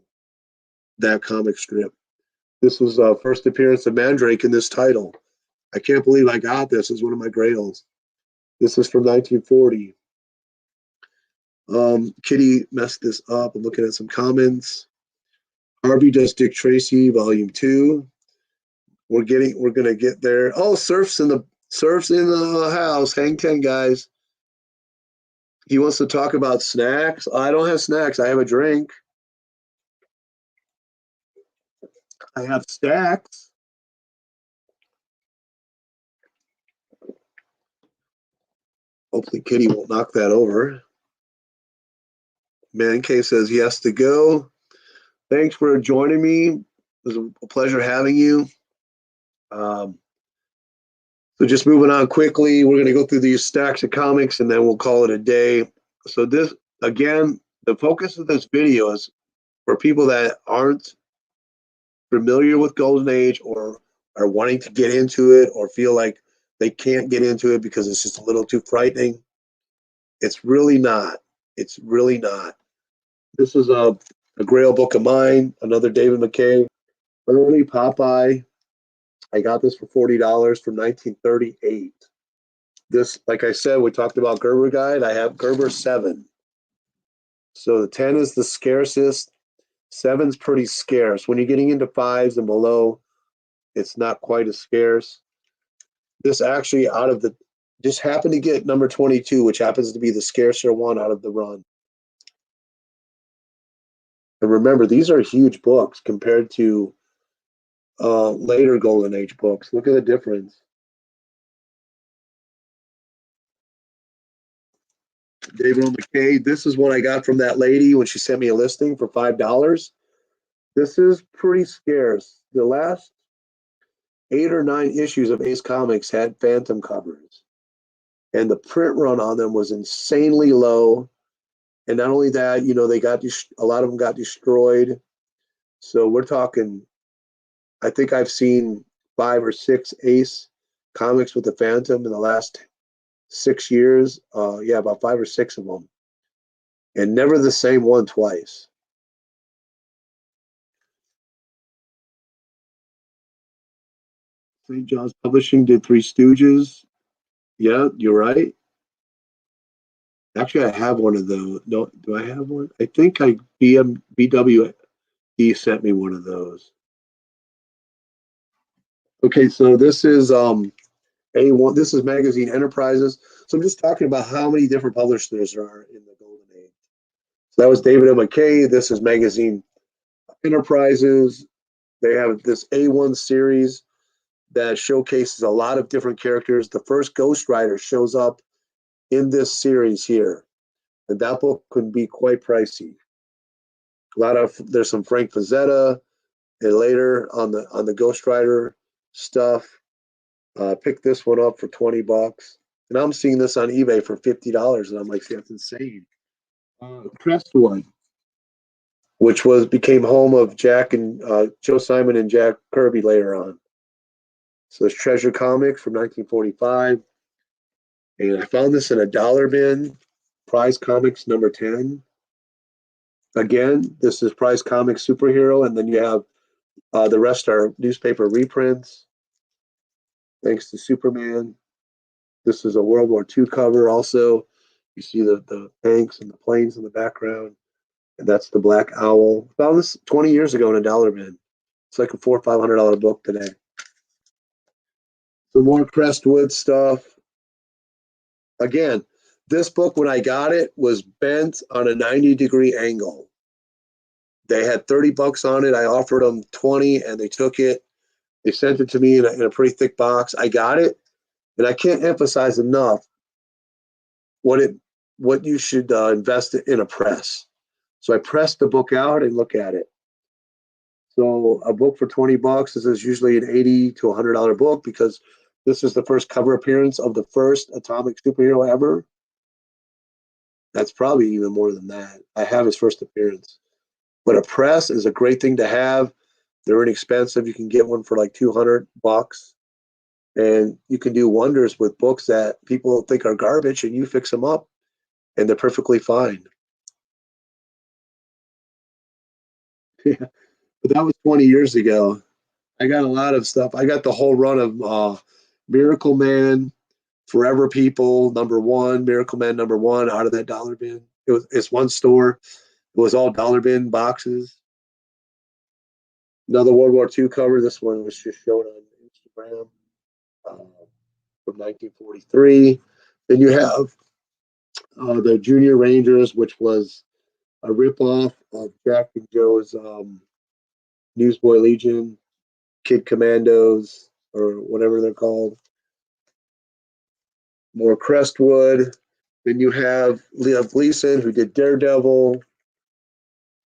that comic strip. This was first appearance of Mandrake in this title. I can't believe I got this. It's one of my grails. This is from 1940. Kitty messed this up. I'm looking at some comments. Harvey does Dick Tracy, Volume 2. We're gonna get there. Oh, Surf's in the house. Hang 10, guys. He wants to talk about snacks. I don't have snacks. I have a drink. I have stacks. Hopefully Kitty won't knock that over. Man K says he has to go. Thanks for joining me. It was a pleasure having you. So just moving on quickly, we're going to go through these stacks of comics and then we'll call it a day. So this, again, the focus of this video is for people that aren't familiar with Golden Age or are wanting to get into it or feel like they can't get into it because it's just a little too frightening. It's really not. It's really not. This is a Grail book of mine, another David McKay, early Popeye. I got this for $40 from 1938. This, like I said, we talked about Gerber guide. I have Gerber 7. So the 10 is the scarcest. 7's pretty scarce. When you're getting into 5s and below, it's not quite as scarce. This actually out of the just happened to get number 22, which happens to be the scarcer one out of the run. And remember, these are huge books compared to later Golden Age books. Look at the difference. David O. McKay. This is one I got from that lady when she sent me a listing for $5. This is pretty scarce. The last 8 or 9 issues of Ace Comics had Phantom covers, and the print run on them was insanely low. And not only that, they got a lot of them got destroyed. So we're talking. I think I've seen 5 or 6 Ace comics with the Phantom in the last 6 years. Yeah, about 5 or 6 of them, and never the same one twice. St. John's Publishing did Three Stooges. Yeah, you're right. Actually, I have one of those. No, do I have one? I think BWE sent me one of those. Okay, so this is A1. This is Magazine Enterprises. So I'm just talking about how many different publishers there are in the Golden Age. So that was David M. McKay. This is Magazine Enterprises. They have this A1 series that showcases a lot of different characters. The first Ghost Rider shows up in this series here, and that book could be quite pricey. There's some Frank Frazetta, and later on the Ghost Rider stuff. Picked this one up for $20, and I'm seeing this on eBay for $50, and I'm like, see, that's insane. Crestwood, which became home of Jack and Joe Simon and Jack Kirby later on. So it's Treasure Comics from 1945, and I found this in a dollar bin. Prize Comics number 10. Again, this is Prize Comics Superhero, and then you have the rest are newspaper reprints. Thanks to Superman. This is a World War II cover also. You see the tanks and the planes in the background, and that's the Black Owl. Found this 20 years ago in a dollar bin. It's like a $400 or $500 book today. Some more Crestwood stuff. Again, this book, when I got it, was bent on a 90-degree angle. They had $30 on it. I offered them 20, and they took it. They sent it to me in a pretty thick box. I got it, and I can't emphasize enough what you should invest in a press. So I pressed the book out and look at it. So a book for $20 is usually an $80 to $100 book, because this is the first cover appearance of the first atomic superhero ever. That's probably even more than that. I have his first appearance. But a press is a great thing to have. They're inexpensive. You can get one for like $200, and you can do wonders with books that people think are garbage, and you fix them up, and they're perfectly fine. Yeah, but that was 20 years ago. I got a lot of stuff. I got the whole run of Miracle Man, Forever People, #1, Miracle Man #1 out of that dollar bin. It's one store. It was all dollar bin boxes. Another World War II cover. This one was just shown on Instagram from 1943. Then you have the Junior Rangers, which was a ripoff of Jack and Joe's Newsboy Legion, Kid Commandos, or whatever they're called. More Crestwood. Then you have Leo Gleason, who did Daredevil.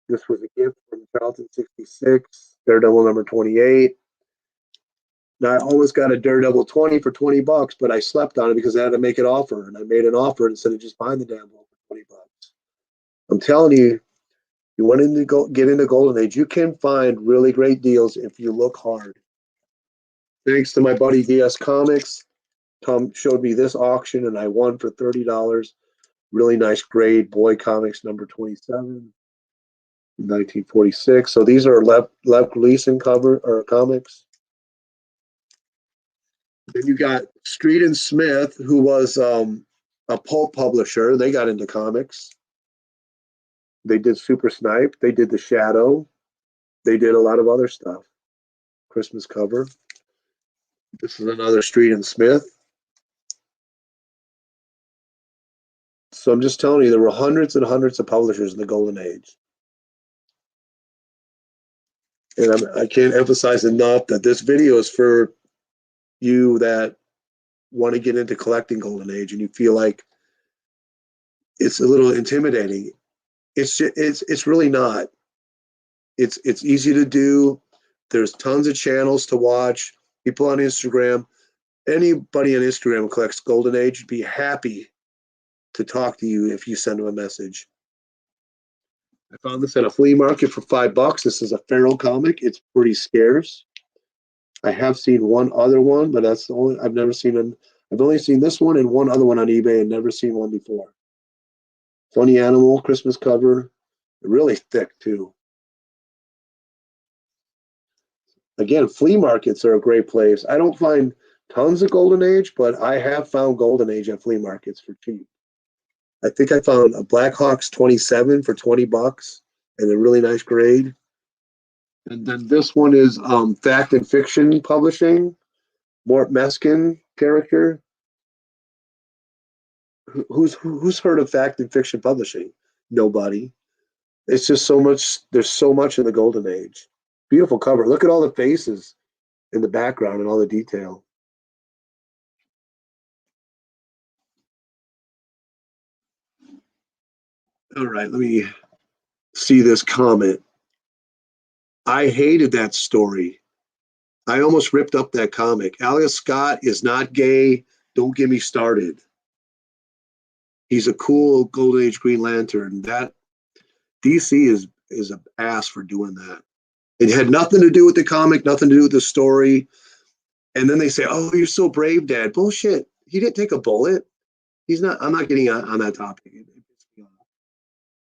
This was a gift from Charlton 66, Daredevil number 28. Now, I almost got a Daredevil 20 for $20, but I slept on it because I had to make an offer, and I made an offer instead of just buying the damn book for $20. I'm telling you, you want to get into Golden Age, you can find really great deals if you look hard. Thanks to my buddy DS Comics. Tom showed me this auction, and I won for $30. Really nice grade Boy Comics number 27, 1946. So these are Lev Gleason cover or comics. Then you got Street and Smith, who was a pulp publisher. They got into comics. They did Super Snipe. They did The Shadow. They did a lot of other stuff. Christmas cover. This is another Street and Smith. So I'm just telling you, there were hundreds and hundreds of publishers in the golden age. And I can't emphasize enough that this video is for you that want to get into collecting golden age and you feel like it's a little intimidating. It's really not. It's easy to do. There's tons of channels to watch. People on Instagram, anybody on Instagram who collects golden age would be happy to talk to you if you send them a message. I found this at a flea market for $5. This is a feral comic. It's pretty scarce. I have seen one other one, but that's the only I've never seen them. I've only seen this one and one other one on eBay and never seen one before. Funny animal, Christmas cover. Really thick too. Again, flea markets are a great place. I don't find tons of golden age, but I have found golden age at flea markets for cheap. I think I found a Blackhawks 27 for $20 and a really nice grade. And then this one is Fact and Fiction Publishing, Mort Meskin character. Who's heard of Fact and Fiction Publishing? Nobody. It's just so much. There's so much in the golden age. Beautiful cover. Look at all the faces in the background and all the detail. All right, let me see this comment. I hated that story. I almost ripped up that comic. Alice Scott is not gay. Don't get me started. He's a cool Golden Age Green Lantern. That DC is an ass for doing that. It had nothing to do with the comic, nothing to do with the story. And then they say, "Oh, you're so brave, Dad." Bullshit. He didn't take a bullet. He's not. I'm not getting on that topic.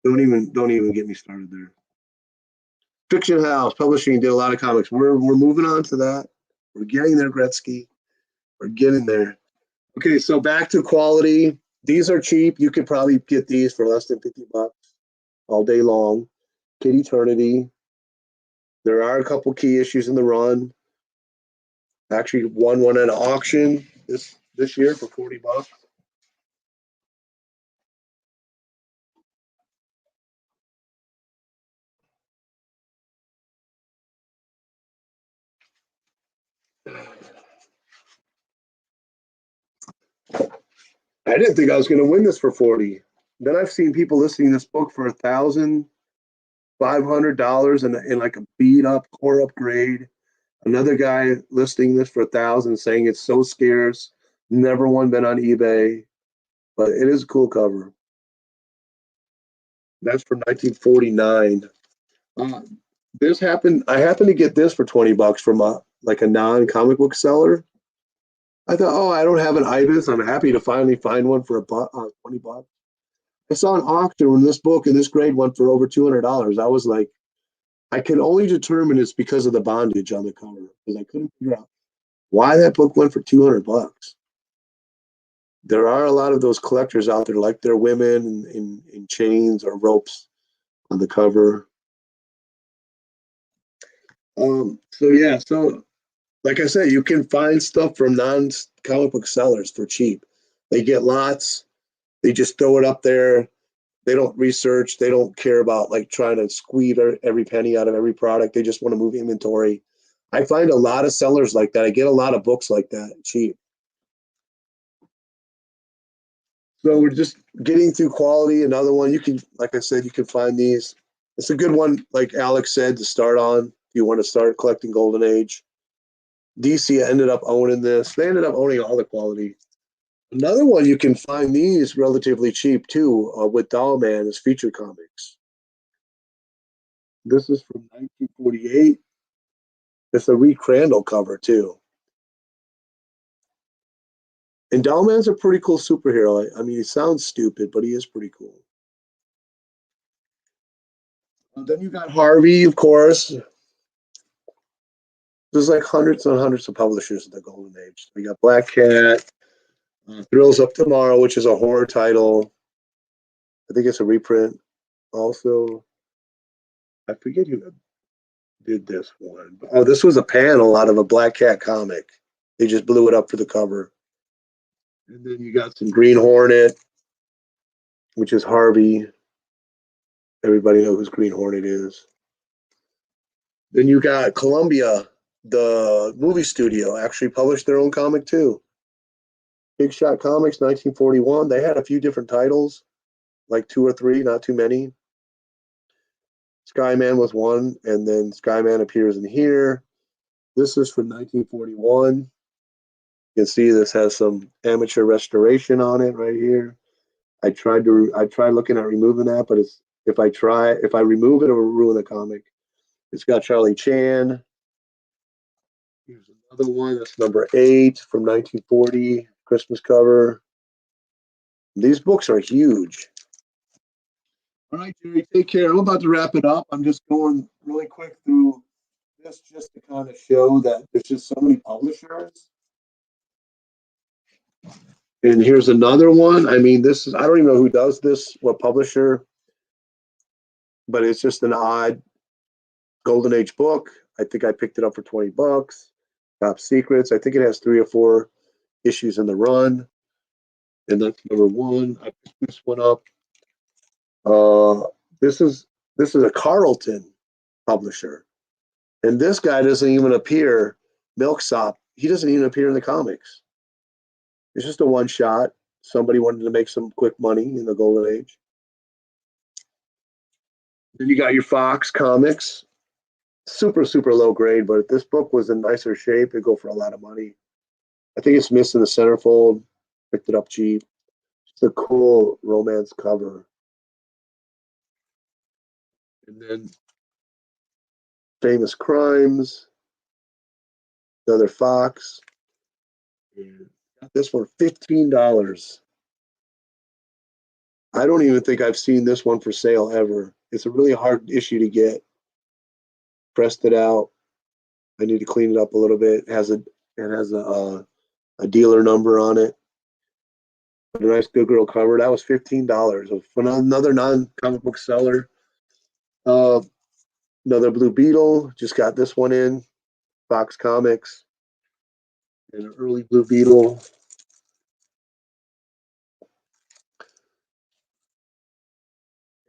Don't even get me started there. Fiction House Publishing did a lot of comics. We're moving on to that. We're getting there, Gretzky. We're getting there. Okay, so back to quality. These are cheap. You could probably get these for less than $50 all day long. Kid Eternity. There are a couple key issues in the run. Actually, one won at an auction this year for $40. I didn't think I was going to win this for 40. Then I've seen people listing this book for $1,500 in like a beat up core upgrade. Another guy listing this for 1,000, saying it's so scarce, never one been on eBay, but it is a cool cover. That's from 1949. This happened. I happened to get this for $20 from a non-comic book seller. I thought, oh, I don't have an Ibis. I'm happy to finally find one for $20. I saw an auction when this book in this grade went for over $200. I was like, I can only determine it's because of the bondage on the cover because I couldn't figure out why that book went for $200. There are a lot of those collectors out there, like they're women in chains or ropes on the cover. So like I said, you can find stuff from non-comic book sellers for cheap. They get lots. They just throw it up there. They don't research. They don't care about like trying to squeeze every penny out of every product. They just want to move inventory. I find a lot of sellers like that. I get a lot of books like that cheap. So we're just getting through quality. Another one you can, like I said, you can find these. It's a good one, like Alex said, to start on if you want to start collecting Golden Age. DC ended up owning this. They ended up owning all the quality. Another one you can find these relatively cheap too, with Doll Man is Feature Comics. This is from 1948. It's a Reed Crandall cover too. Endowman's a pretty cool superhero. I mean, he sounds stupid, but he is pretty cool. And then you got Harvey, of course. There's like hundreds and hundreds of publishers in the Golden Age. We got Black Cat, Thrills Up Tomorrow, which is a horror title. I think it's a reprint. Also, I forget who did this one. Oh, this was a panel out of a Black Cat comic. They just blew it up for the cover. And then you got some Green Hornet, which is Harvey. Everybody knows who Green Hornet is. Then you got Columbia, the movie studio, actually published their own comic too. Big Shot Comics, 1941. They had a few different titles, like 2 or 3, not too many. Skyman was one, and then Skyman appears in here. This is from 1941. You can see this has some amateur restoration on it right here. I tried looking at removing that, but it's if I remove it, it will ruin the comic. It's got Charlie Chan. Here's another one. That's number 8 from 1940, Christmas cover. These books are huge. All right, Jerry, take care. I'm about to wrap it up. I'm just going really quick through this just to kind of show that there's just so many publishers. And here's another one. I mean, this is, I don't even know who does this, what publisher, but it's just an odd Golden Age book. I think I picked it up for $20. Top Secrets. I think it has 3 or 4 issues in the run. And that's number 1. I picked this one up. This is a Carlton publisher. And this guy doesn't even appear, Milksop, he doesn't even appear in the comics. It's just a one shot. Somebody wanted to make some quick money in the Golden Age. Then you got your Fox comics. Super, super low grade, but if this book was in nicer shape, it'd go for a lot of money. I think it's missing the centerfold. Picked it up cheap. It's a cool romance cover. And then Famous Crimes, another Fox. And got this one, $15. I don't even think I've seen this one for sale ever. It's a really hard issue to get. Pressed it out. I need to clean it up a little bit. It has a dealer number on it. A nice Good Girl cover. That was $15. Another non-comic book seller. Another Blue Beetle. Just got this one in. Fox Comics. And an early Blue Beetle.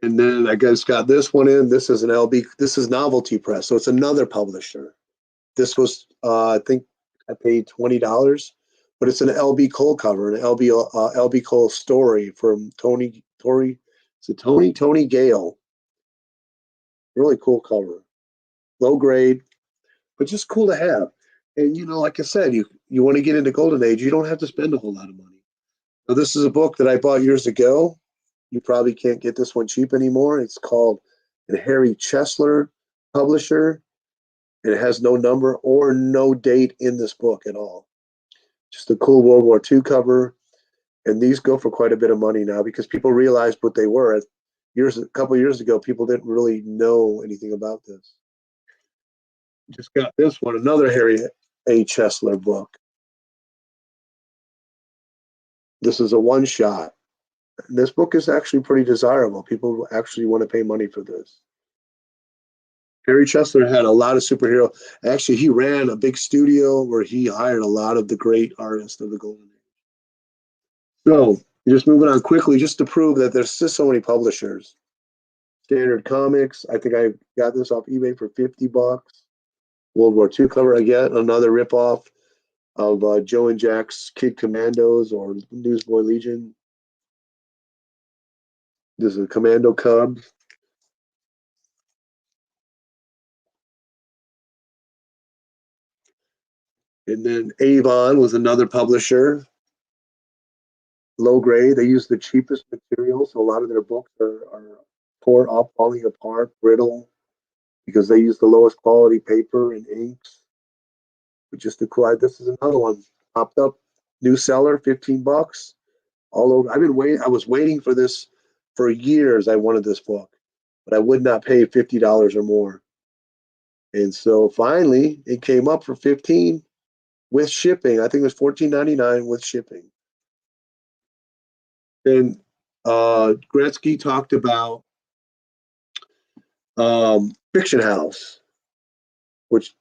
And then I guess got this one in. This is an LB. This is Novelty Press, so it's another publisher. This was, I think, I paid $20, but it's an LB Cole cover, an LB Cole story from Tony Gale. Really cool cover, low grade, but just cool to have. And like I said, you want to get into Golden Age, you don't have to spend a whole lot of money. So this is a book that I bought years ago. You probably can't get this one cheap anymore. It's called the Harry Chesler publisher. And it has no number or no date in this book at all. Just a cool World War II cover. And these go for quite a bit of money now because people realized what they were. A couple of years ago, people didn't really know anything about this. Just got this one, another Harry A. Chesler book. This is a one-shot. This book is actually pretty desirable. People actually want to pay money for this. Harry Chesler had a lot of superhero. Actually, he ran a big studio where he hired a lot of the great artists of the Golden Age. So, just moving on quickly, just to prove that there's just so many publishers. Standard Comics. I think I got this off eBay for $50. World War II cover again, another ripoff of Joe and Jack's Kid Commandos or Newsboy Legion. This is a Commando Cub. And then Avon was another publisher. Low grade. They use the cheapest materials, so a lot of their books are torn up, falling apart, brittle, because they use the lowest quality paper and inks. But just to cool, this is another one popped up New seller, 15 bucks. All over. I've been waiting. I was waiting for this for years. I wanted this book, but I would not pay $50 or more. And so finally it came up for 15 with shipping. I think it was $14.99 with shipping. And Gretzky talked about Fiction House, which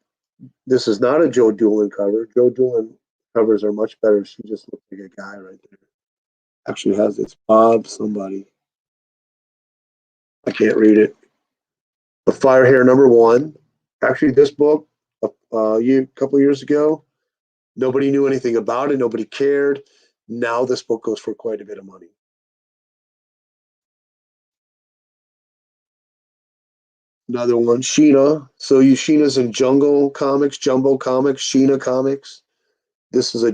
this is not a Joe Doolin cover. Joe Doolin covers are much better. She just looks like a guy right there. Actually has it's Bob somebody. I can't read it. The Fire Hair #1. Actually, this book a couple of years ago, nobody knew anything about it. Nobody cared. Now this book goes for quite a bit of money. Another one, Sheena. So you Sheena's in Jungle Comics, Jumbo Comics, Sheena Comics. This is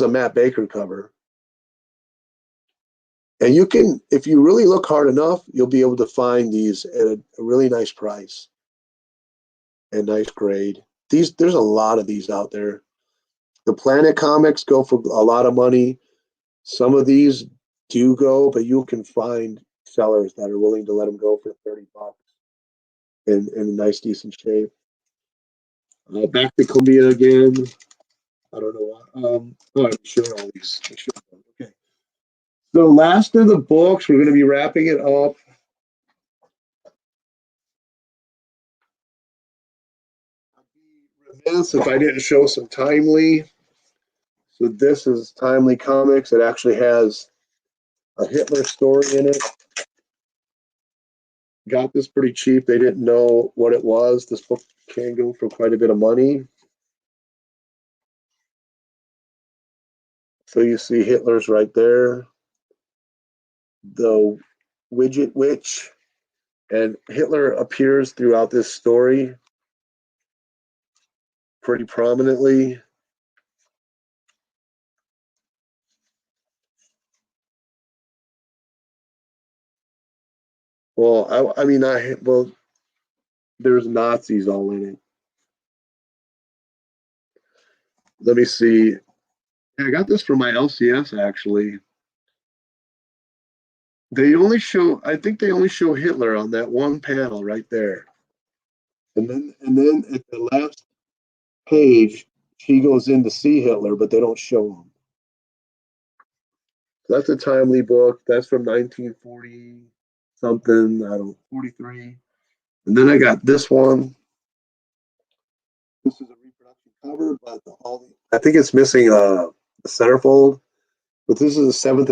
a Matt Baker cover. And you can, if you really look hard enough, you'll be able to find these at a really nice price and nice grade. There's a lot of these out there. The Planet comics go for a lot of money. Some of these do go, but you can find sellers that are willing to let them go for 30 bucks in nice, decent shape. Back to Columbia again. I don't know why. I'm sure all these. Okay. So last of the books, we're going to be wrapping it up. I'd be remiss if I didn't show some Timely. So this is Timely Comics. It actually has a Hitler story in it. Got this pretty cheap. They didn't know what it was. This book can go for quite a bit of money. So you see Hitler's right there. The Widget Witch. And Hitler appears throughout this story pretty prominently. Well, well, there's Nazis all in it. Let me see. I got this from my LCS actually. I think they only show Hitler on that one panel right there. And then at the last page, he goes in to see Hitler, but they don't show him. So that's a Timely book. That's from 1940 something. I don't 43. And then I got this one. This is a reproduction cover, but I think it's missing a centerfold. But this is the seventh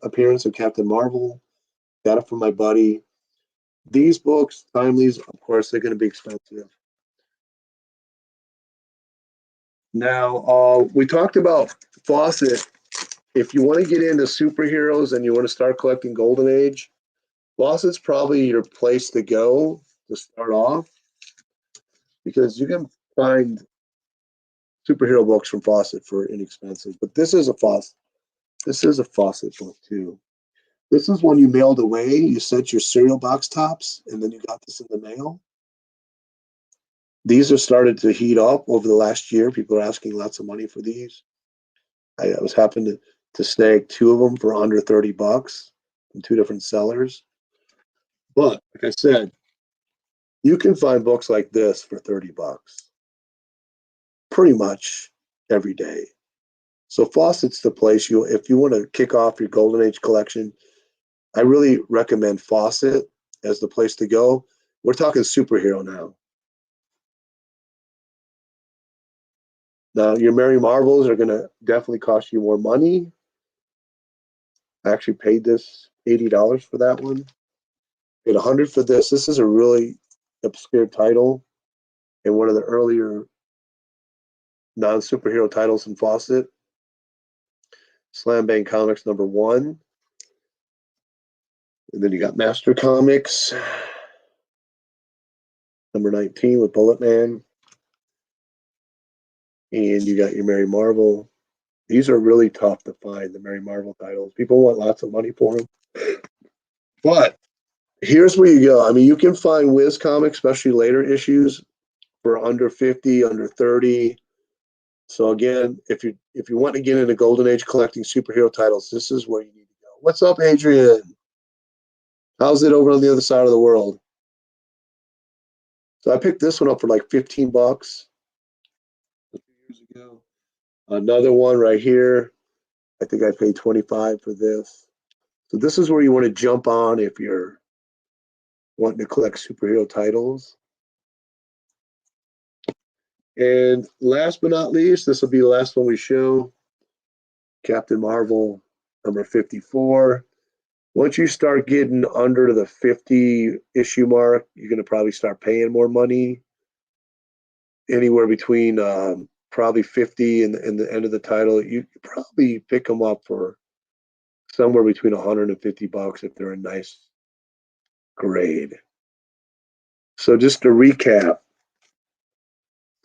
appearance of Captain Marvel. Got it from my buddy. These books, Timely's, of course, they're going to be expensive. Now, we talked about Fawcett. If you want to get into superheroes and you want to start collecting Golden Age, Fawcett's probably your place to go to start off because you can find superhero books from Fawcett for inexpensive. But this is a Fawcett. This is a Fawcett book too. This is one you mailed away. You sent your cereal box tops, and then you got this in the mail. These have started to heat up over the last year. People are asking lots of money for these. I was happened to snag two of them for under 30 bucks from two different sellers. But like I said, you can find books like this for 30 bucks pretty much every day. So Fawcett's the place if you want to kick off your Golden Age collection, I really recommend Fawcett as the place to go. We're talking superhero now. Now, your Mary Marvels are going to definitely cost you more money. I actually paid this $80 for that one. Paid $100 for this. This is a really obscure title and one of the earlier non-superhero titles in Fawcett. Slam Bang Comics #1. And then you got Master Comics #19 with Bullet Man. And you got your Mary Marvel. These are really tough to find, the Mary Marvel titles. People want lots of money for them. But here's where you go. I mean, you can find Wiz Comics, especially later issues, for under 50, under 30. So again, if you want to get into Golden Age collecting superhero titles, this is where you need to go. What's up, Adrian? How's it over on the other side of the world? So I picked this one up for like 15 bucks a few years ago. Another one right here. I think I paid 25 for this. So this is where you want to jump on if you're wanting to collect superhero titles. And last but not least, this will be the last one we show. Captain Marvel number 54. Once you start getting under the 50 issue mark, you're going to probably start paying more money. Anywhere between probably 50 and the end of the title, you probably pick them up for somewhere between 150 bucks if they're a nice grade. So just to recap,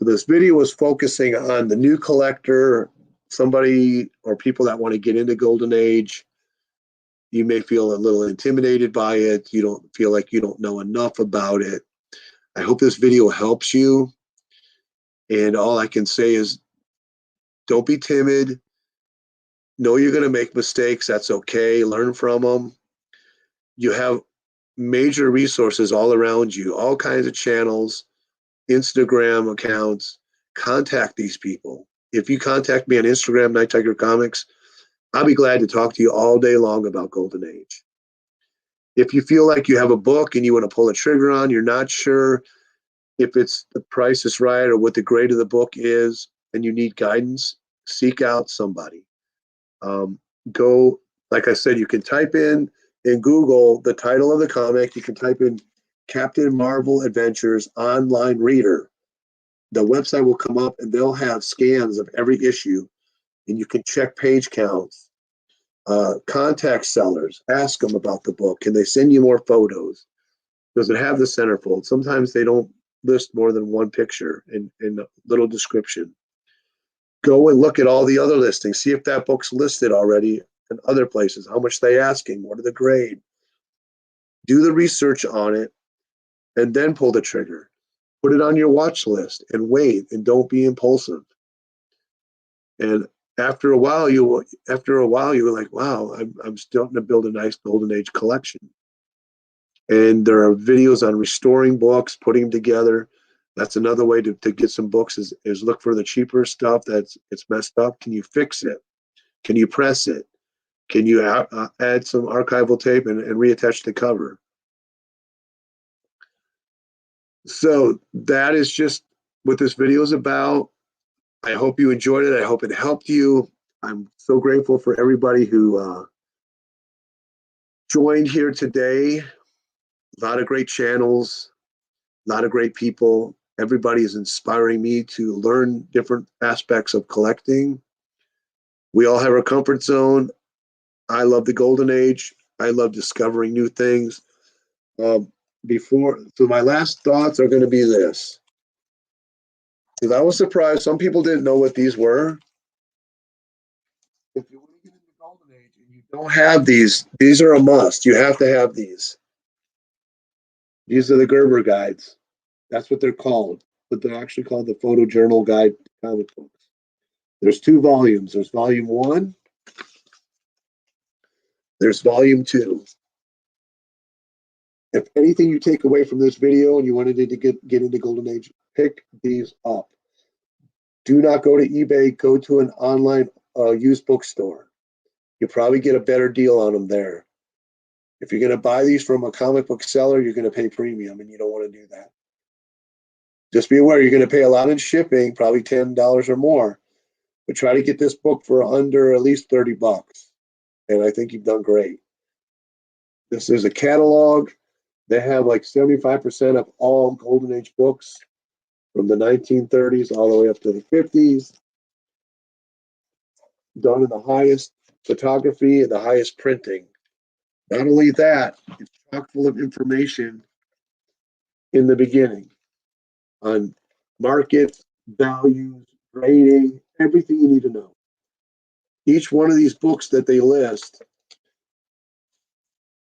this video was focusing on the new collector, somebody or people that want to get into Golden Age. You may feel a little intimidated by it. You don't feel like you don't know enough about it. I hope this video helps you. And all I can say is don't be timid. Know you're going to make mistakes. That's okay. Learn from them. You have major resources all around you, all kinds of channels, Instagram accounts. Contact these people. If you contact me on Instagram, Night Tiger Comics, I'll be glad to talk to you all day long about Golden Age. If you feel like you have a book and you want to pull a trigger on, you're not sure if it's the price is right or what the grade of the book is, and you need guidance, seek out somebody. Go, like I said, you can type in Google the title of the comic. You can type in Captain Marvel Adventures Online Reader. The website will come up and they'll have scans of every issue, and you can check page counts. Contact sellers, ask them about the book. Can they send you more photos? Does it have the centerfold? Sometimes they don't list more than one picture in a little description. Go and look at all the other listings. See if that book's listed already in other places. How much they asking? What are the grade? Do the research on it and then pull the trigger. Put it on your watch list and wait, and don't be impulsive. And after a while, you were like, wow, I'm starting to build a nice Golden Age collection. And there are videos on restoring books, putting them together. That's another way to get some books is look for the cheaper stuff that's it's messed up. Can you fix it? Can you press it? Can you add some archival tape and reattach the cover? So that is just what this video is about. I hope you enjoyed it. I hope it helped you. I'm so grateful for everybody who joined here today. A lot of great channels, a lot of great people. Everybody is inspiring me to learn different aspects of collecting. We all have our comfort zone. I love the Golden Age. I love discovering new things. So my last thoughts are going to be this. Because I was surprised some people didn't know what these were. If you want to get into Golden Age and you don't have these are a must. You have to have these. These are the Gerber guides. That's what they're called. But they're actually called the Photojournal Guide comic books. There's 2 volumes. There's volume 1. There's volume 2. If anything you take away from this video and you wanted to get into Golden Age, pick these up. Do not go to eBay. Go to an online used bookstore. You'll probably get a better deal on them there. If you're going to buy these from a comic book seller, you're going to pay premium, and you don't want to do that. Just be aware you're going to pay a lot in shipping, probably $10 or more. But try to get this book for under at least 30 bucks. And I think you've done great. This is a catalog. They have like 75% of all Golden Age books from the 1930s all the way up to the 50s. Done in the highest photography and the highest printing. Not only that, it's chock full of information in the beginning on markets, values, grading, everything you need to know. Each one of these books that they list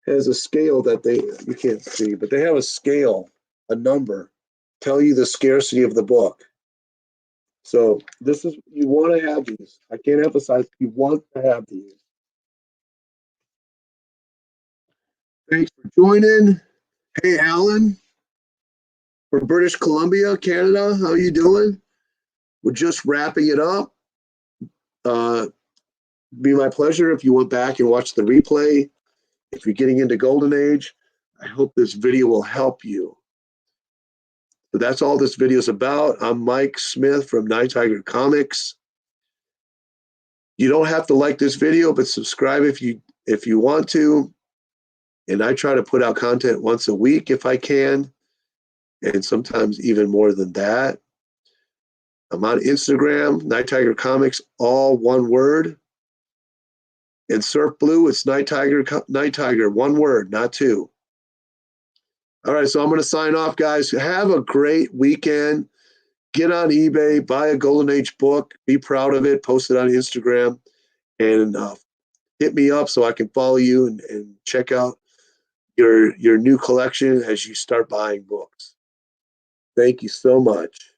has a scale that you can't see, but they have a scale, a number, tell you the scarcity of the book. So this is, you want to have these. I can't emphasize, you want to have these. Thanks for joining. Hey, Alan from British Columbia, Canada. How you doing? We're just wrapping it up. Be my pleasure if you went back and watched the replay. If you're getting into Golden Age, I hope this video will help you. So that's all this video is about. I'm Mike Smith from Night Tiger Comics. You don't have to like this video, but subscribe if you want to. And I try to put out content once a week if I can, and sometimes even more than that. I'm on Instagram, Night Tiger Comics, all one word. And Surf Blue, it's Night Tiger, one word, not two. All right, so I'm going to sign off, guys. Have a great weekend. Get on eBay, buy a Golden Age book, be proud of it, post it on Instagram, and hit me up so I can follow you and check out your new collection as you start buying books. Thank you so much.